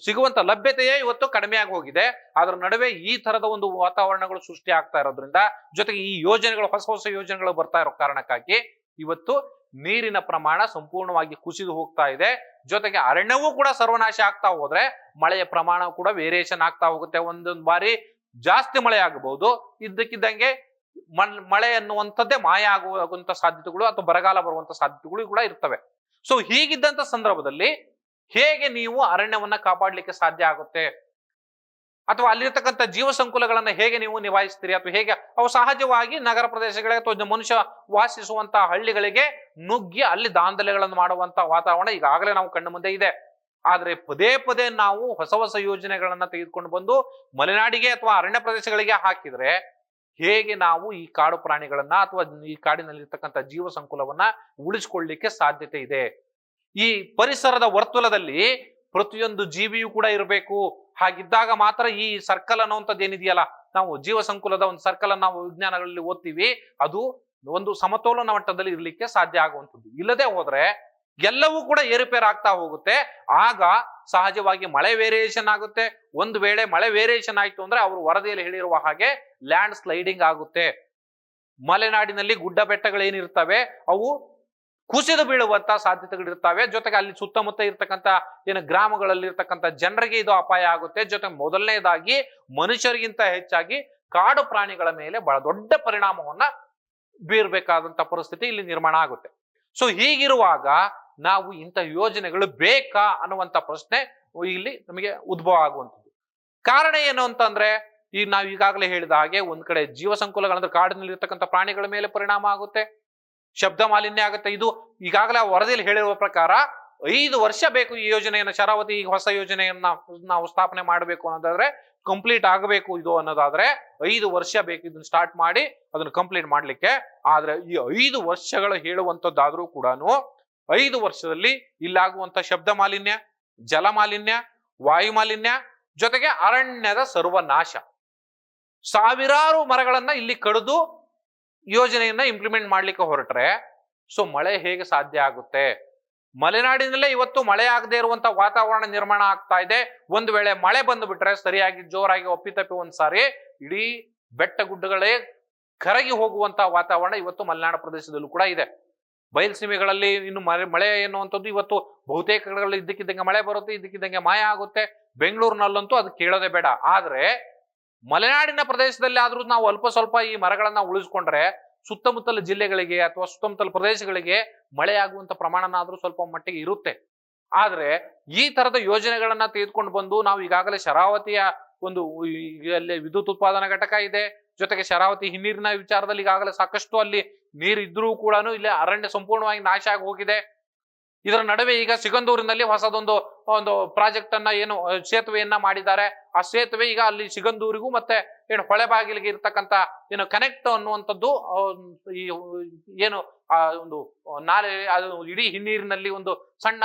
ಸಿಗುವಂತ ಲಭ್ಯತೆಯೇ ಇವತ್ತು ಕಡಿಮೆ ಆಗಿ ಹೋಗಿದೆ. ಅದರ ನಡುವೆ ಈ ತರದ ಒಂದು ವಾತಾವರಣಗಳು ಸೃಷ್ಟಿ ಆಗ್ತಾ ಇರೋದ್ರಿಂದ, ಜೊತೆಗೆ ಈ ಯೋಜನೆಗಳು ಹೊಸ ಹೊಸ ಯೋಜನೆಗಳು ಬರ್ತಾ ಇರೋ ಕಾರಣಕ್ಕಾಗಿ ಇವತ್ತು ನೀರಿನ ಪ್ರಮಾಣ ಸಂಪೂರ್ಣವಾಗಿ ಕುಸಿದು ಹೋಗ್ತಾ ಇದೆ. ಜೊತೆಗೆ ಅರಣ್ಯವೂ ಕೂಡ ಸರ್ವನಾಶ ಆಗ್ತಾ ಹೋದ್ರೆ ಮಳೆಯ ಪ್ರಮಾಣ ಕೂಡ ವೇರಿಯೇಷನ್ ಆಗ್ತಾ ಹೋಗುತ್ತೆ. ಒಂದೊಂದು ಬಾರಿ ಜಾಸ್ತಿ ಮಳೆ ಆಗಬಹುದು, ಇದ್ದಕ್ಕಿದ್ದಂಗೆ ಮಳೆ ಅನ್ನುವಂಥದ್ದೇ ಮಾಯ ಆಗುವಂತ ಸಾಧ್ಯತೆಗಳು ಅಥವಾ ಬರಗಾಲ ಬರುವಂತ ಸಾಧ್ಯತೆಗಳು ಕೂಡ ಇರ್ತವೆ. ಸೊ ಹೀಗಿದ್ದಂತ ಸಂದರ್ಭದಲ್ಲಿ ಹೇಗೆ ನೀವು ಅರಣ್ಯವನ್ನ ಕಾಪಾಡ್ಲಿಕ್ಕೆ ಸಾಧ್ಯ ಆಗುತ್ತೆ? ಅಥವಾ ಅಲ್ಲಿರ್ತಕ್ಕಂಥ ಜೀವ ಸಂಕುಲಗಳನ್ನ ಹೇಗೆ ನೀವು ನಿಭಾಯಿಸ್ತೀರಿ? ಅಥವಾ ಹೇಗೆ ಅವು ಸಹಜವಾಗಿ ನಗರ ಪ್ರದೇಶಗಳಿಗೆ ಅಥವಾ ಮನುಷ್ಯ ವಾಸಿಸುವಂತಹ ಹಳ್ಳಿಗಳಿಗೆ ನುಗ್ಗಿ ಅಲ್ಲಿ ದಾಂಧಲೆಗಳನ್ನು ಮಾಡುವಂತ ವಾತಾವರಣ ಈಗಾಗಲೇ ನಾವು ಕಣ್ಣು ಮುಂದೆ ಇದೆ. ಆದ್ರೆ ಪದೇ ಪದೇ ನಾವು ಹೊಸ ಹೊಸ ಯೋಜನೆಗಳನ್ನ ತೆಗೆದುಕೊಂಡು ಬಂದು ಮಲೆನಾಡಿಗೆ ಅಥವಾ ಅರಣ್ಯ ಪ್ರದೇಶಗಳಿಗೆ ಹಾಕಿದ್ರೆ ಹೇಗೆ ನಾವು ಈ ಕಾಡು ಪ್ರಾಣಿಗಳನ್ನ ಅಥವಾ ಈ ಕಾಡಿನಲ್ಲಿರ್ತಕ್ಕಂಥ ಜೀವ ಸಂಕುಲವನ್ನ ಉಳಿಸ್ಕೊಳ್ಳಿಕ್ಕೆ ಸಾಧ್ಯತೆ ಇದೆ? ಈ ಪರಿಸರದ ವರ್ತುಲದಲ್ಲಿ ಪ್ರತಿಯೊಂದು ಜೀವಿಯೂ ಕೂಡ ಇರಬೇಕು. ಹಾಗಿದ್ದಾಗ ಮಾತ್ರ ಈ ಸರ್ಕಲ್ ಅನ್ನುವಂಥದ್ದು ಏನಿದೆಯಲ್ಲ, ನಾವು ಜೀವ ಸಂಕುಲದ ಒಂದು ಸರ್ಕಲ್ ಅನ್ನು ನಾವು ವಿಜ್ಞಾನಗಳಲ್ಲಿ ಓದ್ತೀವಿ, ಅದು ಒಂದು ಸಮತೋಲನ ಮಟ್ಟದಲ್ಲಿ ಇರ್ಲಿಕ್ಕೆ ಸಾಧ್ಯ ಆಗುವಂಥದ್ದು. ಇಲ್ಲದೆ ಹೋದ್ರೆ ಎಲ್ಲವೂ ಕೂಡ ಏರುಪೇರು ಆಗ್ತಾ ಹೋಗುತ್ತೆ. ಆಗ ಸಹಜವಾಗಿ ಮಳೆ ವೇರಿಯೇಷನ್ ಆಗುತ್ತೆ. ಒಂದು ವೇಳೆ ಮಳೆ ವೇರಿಯೇಷನ್ ಆಯ್ತು ಅಂದ್ರೆ ಅವರು ವರದಿಯಲ್ಲಿ ಹೇಳಿರುವ ಹಾಗೆ ಲ್ಯಾಂಡ್ ಸ್ಲೈಡಿಂಗ್ ಆಗುತ್ತೆ. ಮಲೆನಾಡಿನಲ್ಲಿ ಗುಡ್ಡ ಬೆಟ್ಟಗಳೇನಿರ್ತವೆ ಅವು ಕುಸಿದು ಬೀಳುವಂತ ಸಾಧ್ಯತೆಗಳಿರ್ತವೆ. ಜೊತೆಗೆ ಅಲ್ಲಿ ಸುತ್ತಮುತ್ತ ಇರ್ತಕ್ಕಂಥ ಏನು ಗ್ರಾಮಗಳಲ್ಲಿ ಇರ್ತಕ್ಕಂಥ ಜನರಿಗೆ ಇದು ಅಪಾಯ ಆಗುತ್ತೆ. ಜೊತೆಗೆ ಮೊದಲನೇದಾಗಿ ಮನುಷ್ಯರಿಗಿಂತ ಹೆಚ್ಚಾಗಿ ಕಾಡು ಪ್ರಾಣಿಗಳ ಮೇಲೆ ಬಹಳ ದೊಡ್ಡ ಪರಿಣಾಮವನ್ನ ಬೀರ್ಬೇಕಾದಂತ ಪರಿಸ್ಥಿತಿ ಇಲ್ಲಿ ನಿರ್ಮಾಣ ಆಗುತ್ತೆ. ಸೊ ಹೀಗಿರುವಾಗ ನಾವು ಇಂಥ ಯೋಜನೆಗಳು ಬೇಕಾ ಅನ್ನುವಂತ ಪ್ರಶ್ನೆ ಇಲ್ಲಿ ನಮಗೆ ಉದ್ಭವ ಆಗುವಂಥದ್ದು. ಕಾರಣ ಏನು ಅಂತಂದ್ರೆ, ಈಗ ನಾವು ಈಗಾಗಲೇ ಹೇಳಿದ ಹಾಗೆ ಒಂದ್ ಕಡೆ ಜೀವ ಸಂಕುಲಗಳಂದ್ರೆ ಕಾಡಿನಲ್ಲಿ ಇರ್ತಕ್ಕಂಥ ಪ್ರಾಣಿಗಳ ಮೇಲೆ ಪರಿಣಾಮ ಆಗುತ್ತೆ, ಶಬ್ದ ಮಾಲಿನ್ಯ ಆಗುತ್ತೆ. ಇದು ಈಗಾಗಲೇ ವರದಿಯಲ್ಲಿ ಹೇಳಿರುವ ಪ್ರಕಾರ 5 ವರ್ಷ ಬೇಕು ಈ ಯೋಜನೆಯನ್ನ, ಶರಾವತಿ ಹೊಸ ಯೋಜನೆಯನ್ನ ನಾವು ಸ್ಥಾಪನೆ ಮಾಡಬೇಕು ಅನ್ನೋದಾದ್ರೆ, ಕಂಪ್ಲೀಟ್ ಆಗಬೇಕು ಇದು ಅನ್ನೋದಾದ್ರೆ 5 ವರ್ಷ ಬೇಕು ಇದನ್ನ ಸ್ಟಾರ್ಟ್ ಮಾಡಿ ಅದನ್ನ ಕಂಪ್ಲೀಟ್ ಮಾಡ್ಲಿಕ್ಕೆ. ಆದ್ರೆ ಈ 5 ವರ್ಷಗಳು ಹೇಳುವಂತದ್ದಾದ್ರೂ ಕೂಡ 5 ವರ್ಷದಲ್ಲಿ ಇಲ್ಲಾಗುವಂತ ಶಬ್ದ ಮಾಲಿನ್ಯ, ಜಲ ಮಾಲಿನ್ಯ, ವಾಯು ಮಾಲಿನ್ಯ, ಜೊತೆಗೆ ಅರಣ್ಯದ ಸರ್ವನಾಶ, ಸಾವಿರಾರು ಮರಗಳನ್ನ ಇಲ್ಲಿ ಕಡಿದು ಯೋಜನೆಯನ್ನ ಇಂಪ್ಲಿಮೆಂಟ್ ಮಾಡ್ಲಿಕ್ಕೆ ಹೊರಟ್ರೆ ಸೊ ಮಳೆ ಹೇಗೆ ಸಾಧ್ಯ ಆಗುತ್ತೆ? ಮಲೆನಾಡಿನಲ್ಲೇ ಇವತ್ತು ಮಳೆ ಆಗದೆ ಇರುವಂತ ವಾತಾವರಣ ನಿರ್ಮಾಣ ಆಗ್ತಾ ಇದೆ. ಒಂದು ವೇಳೆ ಮಳೆ ಬಂದು ಬಿಟ್ರೆ ಸರಿಯಾಗಿ ಜೋರಾಗಿ ಒಪ್ಪಿತಪ್ಪಿ ಒಂದ್ಸಾರಿ ಇಡೀ ಬೆಟ್ಟ ಗುಡ್ಡಗಳೇ ಕರಗಿ ಹೋಗುವಂತ ವಾತಾವರಣ ಇವತ್ತು ಮಲೆನಾಡು ಪ್ರದೇಶದಲ್ಲೂ ಕೂಡ ಇದೆ. ಬಯಲ್ಸೀಮೆಗಳಲ್ಲಿ ಇನ್ನು ಮಳೆ ಎನ್ನುವಂಥದ್ದು ಇವತ್ತು ಬಹುತೇಕ ಕಡೆಗಳಲ್ಲಿ ಇದ್ದಕ್ಕಿದ್ದಂಗೆ ಮಳೆ ಬರುತ್ತೆ, ಇದ್ದಕ್ಕಿದ್ದಂಗೆ ಮಾಯ ಆಗುತ್ತೆ. ಬೆಂಗಳೂರಿನಲ್ಲಂತೂ ಅದು ಕೇಳೋದೇ ಬೇಡ. ಆದ್ರೆ ಮಲೆನಾಡಿನ ಪ್ರದೇಶದಲ್ಲಿ ಆದ್ರೂ ನಾವು ಅಲ್ಪ ಸ್ವಲ್ಪ ಈ ಮರಗಳನ್ನ ಉಳಿಸ್ಕೊಂಡ್ರೆ ಸುತ್ತಮುತ್ತಲ ಜಿಲ್ಲೆಗಳಿಗೆ ಅಥವಾ ಸುತ್ತಮುತ್ತಲ ಪ್ರದೇಶಗಳಿಗೆ ಮಳೆ ಆಗುವಂತ ಪ್ರಮಾಣನಾದ್ರೂ ಸ್ವಲ್ಪ ಮಟ್ಟಿಗೆ ಇರುತ್ತೆ. ಆದ್ರೆ ಈ ತರದ ಯೋಜನೆಗಳನ್ನ ತೆಗೆದುಕೊಂಡು ಬಂದು ನಾವು ಈಗಾಗಲೇ ಶರಾವತಿಯ ಒಂದು ಅಲ್ಲಿ ವಿದ್ಯುತ್ ಉತ್ಪಾದನಾ ಘಟಕ ಇದೆ, ಜೊತೆಗೆ ಶರಾವತಿ ಹಿನ್ನೀರಿನ ವಿಚಾರದಲ್ಲಿ ಈಗಾಗಲೇ ಸಾಕಷ್ಟು ಅಲ್ಲಿ ನೀರು ಇದ್ರೂ ಕೂಡ ಇಲ್ಲಿ ಅರಣ್ಯ ಸಂಪೂರ್ಣವಾಗಿ ನಾಶ ಆಗಿ ಹೋಗಿದೆ. ಇದರ ನಡುವೆ ಈಗ ಸಿಗಂದೂರಿನಲ್ಲಿ ಹೊಸದೊಂದು ಪ್ರಾಜೆಕ್ಟ್ ಅನ್ನ ಏನು ಸೇತುವೆಯನ್ನ ಮಾಡಿದ್ದಾರೆ. ಆ ಸೇತುವೆ ಈಗ ಅಲ್ಲಿ ಸಿಗಂದೂರಿಗೂ ಮತ್ತೆ ಏನು ಹೊಳೆಬಾಗಿಲಿಗೆ ಇರ್ತಕ್ಕಂಥ ಏನು ಕನೆಕ್ಟ್ ಅನ್ನುವಂಥದ್ದು ಈ ಏನು ಆ ಒಂದು ನಾಲೆ ಅದು ಇಡೀ ಹಿನ್ನೀರಿನಲ್ಲಿ ಒಂದು ಸಣ್ಣ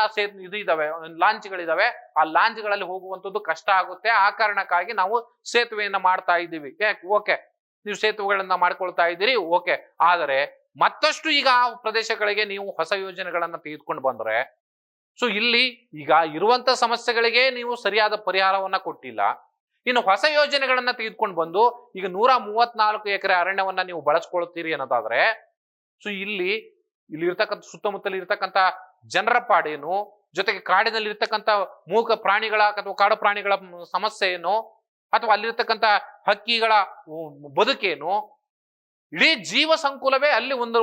ಇದು ಇದಾವೆ, ಲಾಂಚ್ಗಳಿದಾವೆ. ಆ ಲಾಂಚ್ಗಳಲ್ಲಿ ಹೋಗುವಂಥದ್ದು ಕಷ್ಟ ಆಗುತ್ತೆ. ಆ ಕಾರಣಕ್ಕಾಗಿ ನಾವು ಸೇತುವೆಯನ್ನ ಮಾಡ್ತಾ ಇದ್ದೀವಿ. ಓಕೆ, ನೀವು ಸೇತುವೆಗಳನ್ನ ಮಾಡ್ಕೊಳ್ತಾ ಇದ್ದೀರಿ, ಓಕೆ. ಆದರೆ ಮತ್ತಷ್ಟು ಈಗ ಆ ಪ್ರದೇಶಗಳಿಗೆ ನೀವು ಹೊಸ ಯೋಜನೆಗಳನ್ನ ತೆಗೆದುಕೊಂಡು ಬಂದ್ರೆ ಸೊ ಇಲ್ಲಿ ಈಗ ಇರುವಂತ ಸಮಸ್ಯೆಗಳಿಗೆ ನೀವು ಸರಿಯಾದ ಪರಿಹಾರವನ್ನ ಕೊಟ್ಟಿಲ್ಲ. ಇನ್ನು ಹೊಸ ಯೋಜನೆಗಳನ್ನ ತೆಗೆದುಕೊಂಡು ಬಂದು ಈಗ 134 ಎಕರೆ ಅರಣ್ಯವನ್ನ ನೀವು ಬಳಸ್ಕೊಳ್ತೀರಿ ಅನ್ನೋದಾದ್ರೆ ಸೊ ಇಲ್ಲಿ ಇರ್ತಕ್ಕಂಥ ಸುತ್ತಮುತ್ತಲು ಇರ್ತಕ್ಕಂಥ ಜನರ ಪಾಡೇನು, ಜೊತೆಗೆ ಕಾಡಿನಲ್ಲಿ ಇರ್ತಕ್ಕಂಥ ಮೂಕ ಪ್ರಾಣಿಗಳ ಅಥವಾ ಕಾಡು ಪ್ರಾಣಿಗಳ ಸಮಸ್ಯೆ ಏನು, ಅಥವಾ ಅಲ್ಲಿರ್ತಕ್ಕಂಥ ಹಕ್ಕಿಗಳ ಬದುಕೇನು, ಇಡೀ ಜೀವ ಸಂಕುಲವೇ ಅಲ್ಲಿ ಒಂದು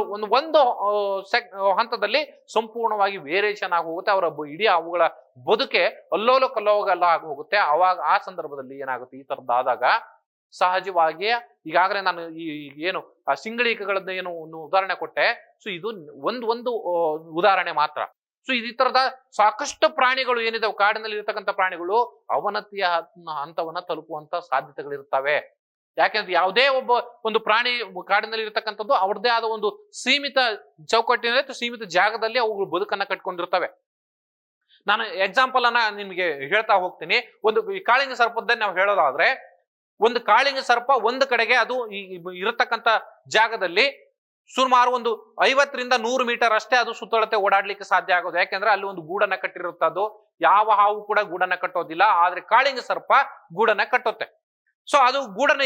ಹಂತದಲ್ಲಿ ಸಂಪೂರ್ಣವಾಗಿ ವೇರಿಯೇಷನ್ ಆಗಿ ಹೋಗುತ್ತೆ. ಅವರ ಇಡೀ ಅವುಗಳ ಬದುಕೆ ಅಲ್ಲೋಲ ಕಲ್ಲೋಗಲ್ಲ ಆಗಿ ಹೋಗುತ್ತೆ. ಅವಾಗ ಆ ಸಂದರ್ಭದಲ್ಲಿ ಏನಾಗುತ್ತೆ, ಈ ತರದ್ದಾದಾಗ ಸಹಜವಾಗಿ ಈಗಾಗಲೇ ನಾನು ಈ ಏನು ಆ ಸಿಂಗಳಿಕಗಳನ್ನ ಏನು ಒಂದು ಉದಾಹರಣೆ ಕೊಟ್ಟೆ. ಸೊ ಇದು ಒಂದು ಉದಾಹರಣೆ ಮಾತ್ರ. ಸೊ ಈ ತರದ ಸಾಕಷ್ಟು ಪ್ರಾಣಿಗಳು ಏನಿದಾವೆ, ಕಾಡಿನಲ್ಲಿ ಇರ್ತಕ್ಕಂಥ ಪ್ರಾಣಿಗಳು ಅವನತಿಯ ಹಂತವನ್ನ ತಲುಪುವಂತ ಸಾಧ್ಯತೆಗಳಿರ್ತವೆ. ಯಾಕೆಂದ್ರೆ ಯಾವುದೇ ಒಂದು ಪ್ರಾಣಿ ಕಾಡಿನಲ್ಲಿ ಇರ್ತಕ್ಕಂಥದ್ದು ಅವ್ರದ್ದೇ ಆದ ಒಂದು ಸೀಮಿತ ಚೌಕಟ್ಟಿನಲ್ಲಿ ಅಥವಾ ಸೀಮಿತ ಜಾಗದಲ್ಲಿ ಅವುಗಳು ಬದುಕನ್ನ ಕಟ್ಕೊಂಡಿರ್ತವೆ. ನಾನು ಎಕ್ಸಾಂಪಲ್ ಅನ್ನ ನಿಮ್ಗೆ ಹೇಳ್ತಾ ಹೋಗ್ತೀನಿ. ಒಂದು ಈ ಕಾಳಿಂಗ ಸರ್ಪದ್ದೇ ನಾವು ಹೇಳೋದಾದ್ರೆ, ಒಂದು ಕಾಳಿಂಗ ಸರ್ಪ ಒಂದು ಕಡೆಗೆ ಅದು ಇರತಕ್ಕಂಥ ಜಾಗದಲ್ಲಿ ಸುಮಾರು ಒಂದು 50ರಿಂದ 100 ಮೀಟರ್ ಅಷ್ಟೇ ಅದು ಸುತ್ತಳತೆ ಓಡಾಡ್ಲಿಕ್ಕೆ ಸಾಧ್ಯ ಆಗೋದು. ಯಾಕೆಂದ್ರೆ ಅಲ್ಲಿ ಒಂದು ಗೂಡನ್ನ ಕಟ್ಟಿರುತ್ತದು. ಯಾವ ಹಾವು ಕೂಡ ಗೂಡನ್ನ ಕಟ್ಟೋದಿಲ್ಲ, ಆದ್ರೆ ಕಾಳಿಂಗ ಸರ್ಪ ಗೂಡನ್ನ ಕಟ್ಟುತ್ತೆ. ಸೊ ಅದು ಗೂಡನ್ನ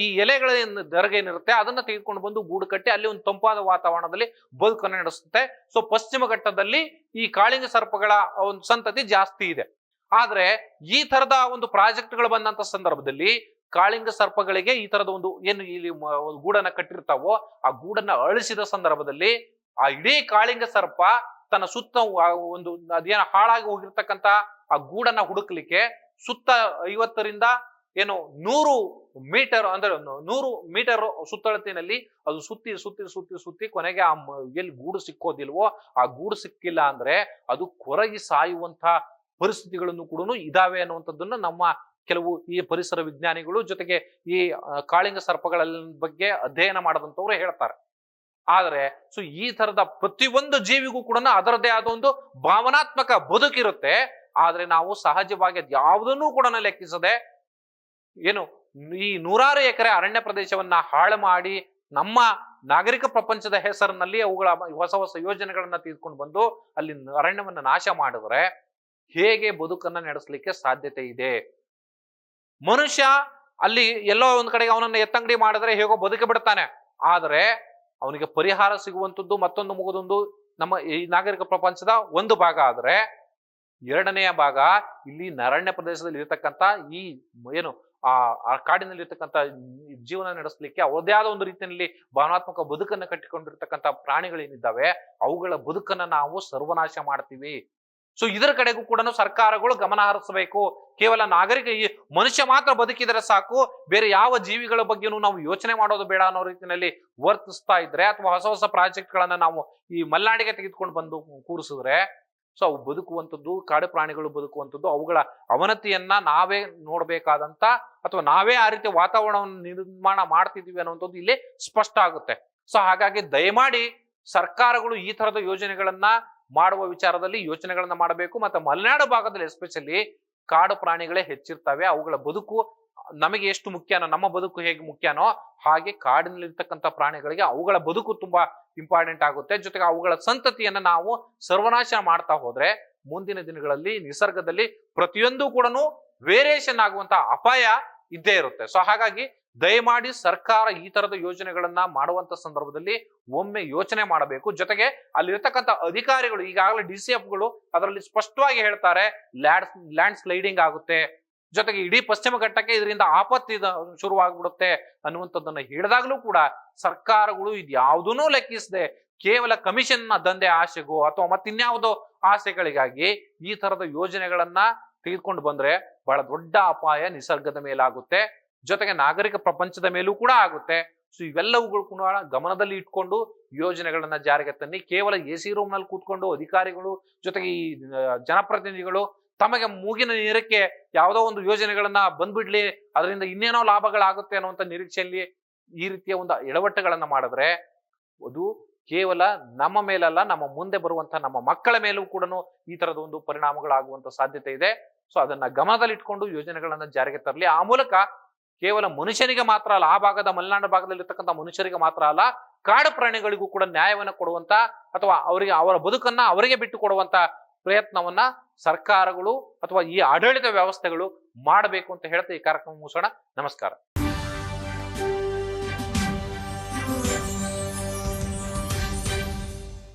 ಈ ಎಲೆಗಳ ದರ್ಗೇನಿರುತ್ತೆ ಅದನ್ನ ತೆಗೆದುಕೊಂಡು ಬಂದು ಗೂಡು ಕಟ್ಟಿ ಅಲ್ಲಿ ಒಂದು ತಂಪಾದ ವಾತಾವರಣದಲ್ಲಿ ಬದುಕನ್ನು ನಡೆಸುತ್ತೆ. ಸೊ ಪಶ್ಚಿಮ ಘಟ್ಟದಲ್ಲಿ ಈ ಕಾಳಿಂಗ ಸರ್ಪಗಳ ಒಂದು ಸಂತತಿ ಜಾಸ್ತಿ ಇದೆ. ಆದ್ರೆ ಈ ತರದ ಒಂದು ಪ್ರಾಜೆಕ್ಟ್ಗಳು ಬಂದಂತ ಸಂದರ್ಭದಲ್ಲಿ ಕಾಳಿಂಗ ಸರ್ಪಗಳಿಗೆ ಈ ತರದ ಒಂದು ಏನು ಇಲ್ಲಿ ಗೂಡನ್ನ ಕಟ್ಟಿರ್ತಾವೋ ಆ ಗೂಡನ್ನ ಅಳಿಸಿದ ಸಂದರ್ಭದಲ್ಲಿ ಆ ಇಡೀ ಕಾಳಿಂಗ ಸರ್ಪ ತನ್ನ ಸುತ್ತ ಒಂದು ಅದೇನ ಹಾಳಾಗಿ ಹೋಗಿರ್ತಕ್ಕಂಥ ಆ ಗೂಡನ್ನ ಹುಡುಕ್ಲಿಕ್ಕೆ ಸುತ್ತ 50ರಿಂದ 100 ಮೀಟರ್ ಅಂದ್ರೆ 100 ಮೀಟರ್ ಸುತ್ತಳತಿನಲ್ಲಿ ಅದು ಸುತ್ತಿ ಸುತ್ತಿ ಸುತ್ತಿ ಸುತ್ತಿ ಕೊನೆಗೆ ಆ ಎಲ್ಲಿ ಗೂಡು ಸಿಕ್ಕೋದಿಲ್ವೋ ಆ ಗೂಡು ಸಿಕ್ಕಿಲ್ಲ ಅಂದ್ರೆ ಅದು ಕೊರಗಿ ಸಾಯುವಂತ ಪರಿಸ್ಥಿತಿಗಳನ್ನು ಕೂಡ ಇದಾವೆ ಅನ್ನುವಂಥದ್ದನ್ನು ನಮ್ಮ ಕೆಲವು ಈ ಪರಿಸರ ವಿಜ್ಞಾನಿಗಳು ಜೊತೆಗೆ ಈ ಕಾಳಿಂಗ ಸರ್ಪಗಳ ಬಗ್ಗೆ ಅಧ್ಯಯನ ಮಾಡದಂತವ್ರು ಹೇಳ್ತಾರೆ. ಆದ್ರೆ ಸೊ ಈ ತರದ ಪ್ರತಿಯೊಂದು ಜೀವಿಗೂ ಕೂಡ ಅದರದೇ ಆದ ಒಂದು ಭಾವನಾತ್ಮಕ ಬದುಕಿರುತ್ತೆ. ಆದ್ರೆ ನಾವು ಸಹಜವಾಗಿ ಯಾವುದನ್ನೂ ಕೂಡ ಲೆಕ್ಕಿಸದೆ ಈ 100 ಎಕರೆ ಅರಣ್ಯ ಪ್ರದೇಶವನ್ನ ಹಾಳು ಮಾಡಿ ನಮ್ಮ ನಾಗರಿಕ ಪ್ರಪಂಚದ ಹೆಸರಿನಲ್ಲಿ ಅವುಗಳ ಹೊಸ ಹೊಸ ಯೋಜನೆಗಳನ್ನ ತೆಗೆದುಕೊಂಡು ಬಂದು ಅಲ್ಲಿ ಅರಣ್ಯವನ್ನ ನಾಶ ಮಾಡಿದ್ರೆ ಹೇಗೆ ಬದುಕನ್ನ ನಡೆಸಲಿಕ್ಕೆ ಸಾಧ್ಯತೆ ಇದೆ? ಮನುಷ್ಯ ಅಲ್ಲಿ ಎಲ್ಲೋ ಒಂದ್ ಕಡೆಗೆ ಅವನನ್ನ ಎತ್ತಂಗಡಿ ಮಾಡಿದ್ರೆ ಹೇಗೋ ಬದುಕಿ ಬಿಡ್ತಾನೆ. ಆದ್ರೆ ಅವನಿಗೆ ಪರಿಹಾರ ಸಿಗುವಂಥದ್ದು ಮತ್ತೊಂದು ಮುಗಿದೊಂದು ನಮ್ಮ ಈ ನಾಗರಿಕ ಪ್ರಪಂಚದ ಒಂದು ಭಾಗ. ಆದ್ರೆ ಎರಡನೆಯ ಭಾಗ ಇಲ್ಲಿ ಅರಣ್ಯ ಪ್ರದೇಶದಲ್ಲಿ ಇರತಕ್ಕಂಥ ಈ ಆ ಕಾಡಿನಲ್ಲಿ ಇರ್ತಕ್ಕಂಥ ಜೀವನ ನಡೆಸಲಿಕ್ಕೆ ಅವರದೇ ಆದ ಒಂದು ರೀತಿಯಲ್ಲಿ ಭಾವನಾತ್ಮಕ ಬದುಕನ್ನು ಕಟ್ಟಿಕೊಂಡಿರ್ತಕ್ಕಂಥ ಪ್ರಾಣಿಗಳೇನಿದ್ದಾವೆ ಅವುಗಳ ಬದುಕನ್ನ ನಾವು ಸರ್ವನಾಶ ಮಾಡ್ತೀವಿ. ಸೊ ಇದರ ಕಡೆಗೂ ಕೂಡ ಸರ್ಕಾರಗಳು ಗಮನ ಹರಿಸಬೇಕು. ಕೇವಲ ನಾಗರಿಕ ಈ ಮನುಷ್ಯ ಮಾತ್ರ ಬದುಕಿದರೆ ಸಾಕು, ಬೇರೆ ಯಾವ ಜೀವಿಗಳ ಬಗ್ಗೆನೂ ನಾವು ಯೋಚನೆ ಮಾಡೋದು ಬೇಡ ಅನ್ನೋ ರೀತಿಯಲ್ಲಿ ವರ್ತಿಸ್ತಾ ಇದ್ರೆ ಅಥವಾ ಹೊಸ ಹೊಸ ಪ್ರಾಜೆಕ್ಟ್ ಗಳನ್ನ ನಾವು ಈ ಮಲೆನಾಡಿಗೆ ತೆಗೆದುಕೊಂಡು ಬಂದು ಕೂರಿಸಿದ್ರೆ ಸೊ ಅವು ಬದುಕುವಂಥದ್ದು, ಕಾಡು ಪ್ರಾಣಿಗಳು ಬದುಕುವಂಥದ್ದು, ಅವುಗಳ ಅವನತಿಯನ್ನ ನಾವೇ ನೋಡ್ಬೇಕಾದಂತ ಅಥವಾ ನಾವೇ ಆ ರೀತಿಯ ವಾತಾವರಣವನ್ನು ನಿರ್ಮಾಣ ಮಾಡ್ತಿದೀವಿ ಅನ್ನುವಂಥದ್ದು ಇಲ್ಲಿ ಸ್ಪಷ್ಟ ಆಗುತ್ತೆ. ಸೊ ಹಾಗಾಗಿ ದಯಮಾಡಿ ಸರ್ಕಾರಗಳು ಈ ತರದ ಯೋಜನೆಗಳನ್ನ ಮಾಡುವ ವಿಚಾರದಲ್ಲಿ ಯೋಚನೆಗಳನ್ನ ಮಾಡಬೇಕು. ಮತ್ತೆ ಮಲೆನಾಡು ಭಾಗದಲ್ಲಿ ಎಸ್ಪೆಷಲಿ ಕಾಡು ಪ್ರಾಣಿಗಳೇ ಹೆಚ್ಚಿರ್ತವೆ. ಅವುಗಳ ಬದುಕು ನಮಗೆ ಎಷ್ಟು ಮುಖ್ಯನೋ, ನಮ್ಮ ಬದುಕು ಹೇಗೆ ಮುಖ್ಯನೋ ಹಾಗೆ ಕಾಡಿನಲ್ಲಿರ್ತಕ್ಕಂಥ ಪ್ರಾಣಿಗಳಿಗೆ ಅವುಗಳ ಬದುಕು ತುಂಬಾ ಇಂಪಾರ್ಟೆಂಟ್ ಆಗುತ್ತೆ. ಜೊತೆಗೆ ಅವುಗಳ ಸಂತತಿಯನ್ನ ನಾವು ಸರ್ವನಾಶ ಮಾಡ್ತಾ ಹೋದ್ರೆ ಮುಂದಿನ ದಿನಗಳಲ್ಲಿ ನಿಸರ್ಗದಲ್ಲಿ ಪ್ರತಿಯೊಂದು ಕೂಡ ವೇರಿಯೇಷನ್ ಆಗುವಂತ ಅಪಾಯ ಇದ್ದೇ ಇರುತ್ತೆ. ಸೊ ಹಾಗಾಗಿ ದಯಮಾಡಿ ಸರ್ಕಾರ ಈ ತರದ ಯೋಜನೆಗಳನ್ನ ಮಾಡುವಂತ ಸಂದರ್ಭದಲ್ಲಿ ಒಮ್ಮೆ ಯೋಚನೆ ಮಾಡಬೇಕು. ಜೊತೆಗೆ ಅಲ್ಲಿರ್ತಕ್ಕಂಥ ಅಧಿಕಾರಿಗಳು ಈಗಾಗಲೇ DCFಗಳು ಅದರಲ್ಲಿ ಸ್ಪಷ್ಟವಾಗಿ ಹೇಳ್ತಾರೆ ಲ್ಯಾಂಡ್ ಸ್ಲೈಡಿಂಗ್ ಆಗುತ್ತೆ, ಜೊತೆಗೆ ಇಡೀ ಪಶ್ಚಿಮ ಘಟ್ಟಕ್ಕೆ ಇದರಿಂದ ಆಪತ್ತಿ ಶುರುವಾಗ್ಬಿಡುತ್ತೆ ಅನ್ನುವಂಥದ್ದನ್ನ ಹೇಳಿದಾಗಲೂ ಕೂಡ ಸರ್ಕಾರಗಳು ಇದ್ಯಾವುದೂ ಲೆಕ್ಕಿಸದೆ ಕೇವಲ ಕಮಿಷನ್ ದಂಧೆ ಆಸೆಗೋ ಅಥವಾ ಮತ್ತಿನ್ಯಾವುದೋ ಆಸೆಗಳಿಗಾಗಿ ಈ ತರದ ಯೋಜನೆಗಳನ್ನ ತೆಗೆದುಕೊಂಡು ಬಂದ್ರೆ ಬಹಳ ದೊಡ್ಡ ಅಪಾಯ ನಿಸರ್ಗದ ಮೇಲಾಗುತ್ತೆ, ಜೊತೆಗೆ ನಾಗರಿಕ ಪ್ರಪಂಚದ ಮೇಲೂ ಕೂಡ ಆಗುತ್ತೆ. ಸೊ ಇವೆಲ್ಲವುಗಳು ಕೂಡ ಗಮನದಲ್ಲಿ ಇಟ್ಕೊಂಡು ಯೋಜನೆಗಳನ್ನ ಜಾರಿಗೆ ತನ್ನಿ. ಕೇವಲ AC ರೂಮ್ ನಲ್ಲಿ ಕೂತ್ಕೊಂಡು ಅಧಿಕಾರಿಗಳು ಜೊತೆಗೆ ಈ ಜನಪ್ರತಿನಿಧಿಗಳು ತಮಗೆ ಮೂಗಿನ ನೀರಕ್ಕೆ ಯಾವುದೋ ಒಂದು ಯೋಜನೆಗಳನ್ನ ಬಂದ್ಬಿಡ್ಲಿ, ಅದರಿಂದ ಇನ್ನೇನೋ ಲಾಭಗಳಾಗುತ್ತೆ ಅನ್ನುವಂಥ ನಿರೀಕ್ಷೆಯಲ್ಲಿ ಈ ರೀತಿಯ ಒಂದು ಎಡವಟ್ಟುಗಳನ್ನ ಮಾಡಿದ್ರೆ ಅದು ಕೇವಲ ನಮ್ಮ ಮೇಲಲ್ಲ, ನಮ್ಮ ಮುಂದೆ ಬರುವಂತಹ ನಮ್ಮ ಮಕ್ಕಳ ಮೇಲೂ ಕೂಡ ಈ ತರದ ಒಂದು ಪರಿಣಾಮಗಳಾಗುವಂತ ಸಾಧ್ಯತೆ ಇದೆ. ಸೊ ಅದನ್ನ ಗಮನದಲ್ಲಿಟ್ಕೊಂಡು ಯೋಜನೆಗಳನ್ನ ಜಾರಿಗೆ ತರಲಿ. ಆ ಮೂಲಕ ಕೇವಲ ಮನುಷ್ಯನಿಗೆ ಮಾತ್ರ ಅಲ್ಲ, ಆ ಭಾಗದ ಮಲೆನಾಡು ಭಾಗದಲ್ಲಿ ಇರ್ತಕ್ಕಂಥ ಮನುಷ್ಯರಿಗೆ ಮಾತ್ರ ಅಲ್ಲ, ಕಾಡು ಪ್ರಾಣಿಗಳಿಗೂ ಕೂಡ ನ್ಯಾಯವನ್ನು ಕೊಡುವಂತ ಅಥವಾ ಅವರಿಗೆ ಅವರ ಬದುಕನ್ನ ಅವರಿಗೆ ಬಿಟ್ಟು ಕೊಡುವಂತ ಪ್ರಯತ್ನವನ್ನ ಸರ್ಕಾರಗಳು ಅಥವಾ ಈ ಆಡಳಿತ ವ್ಯವಸ್ಥೆಗಳು ಮಾಡಬೇಕು ಅಂತ ಹೇಳ್ತಾ ಈ ಕಾರ್ಯಕ್ರಮ ಮುಗಿಸೋಣ. ನಮಸ್ಕಾರ.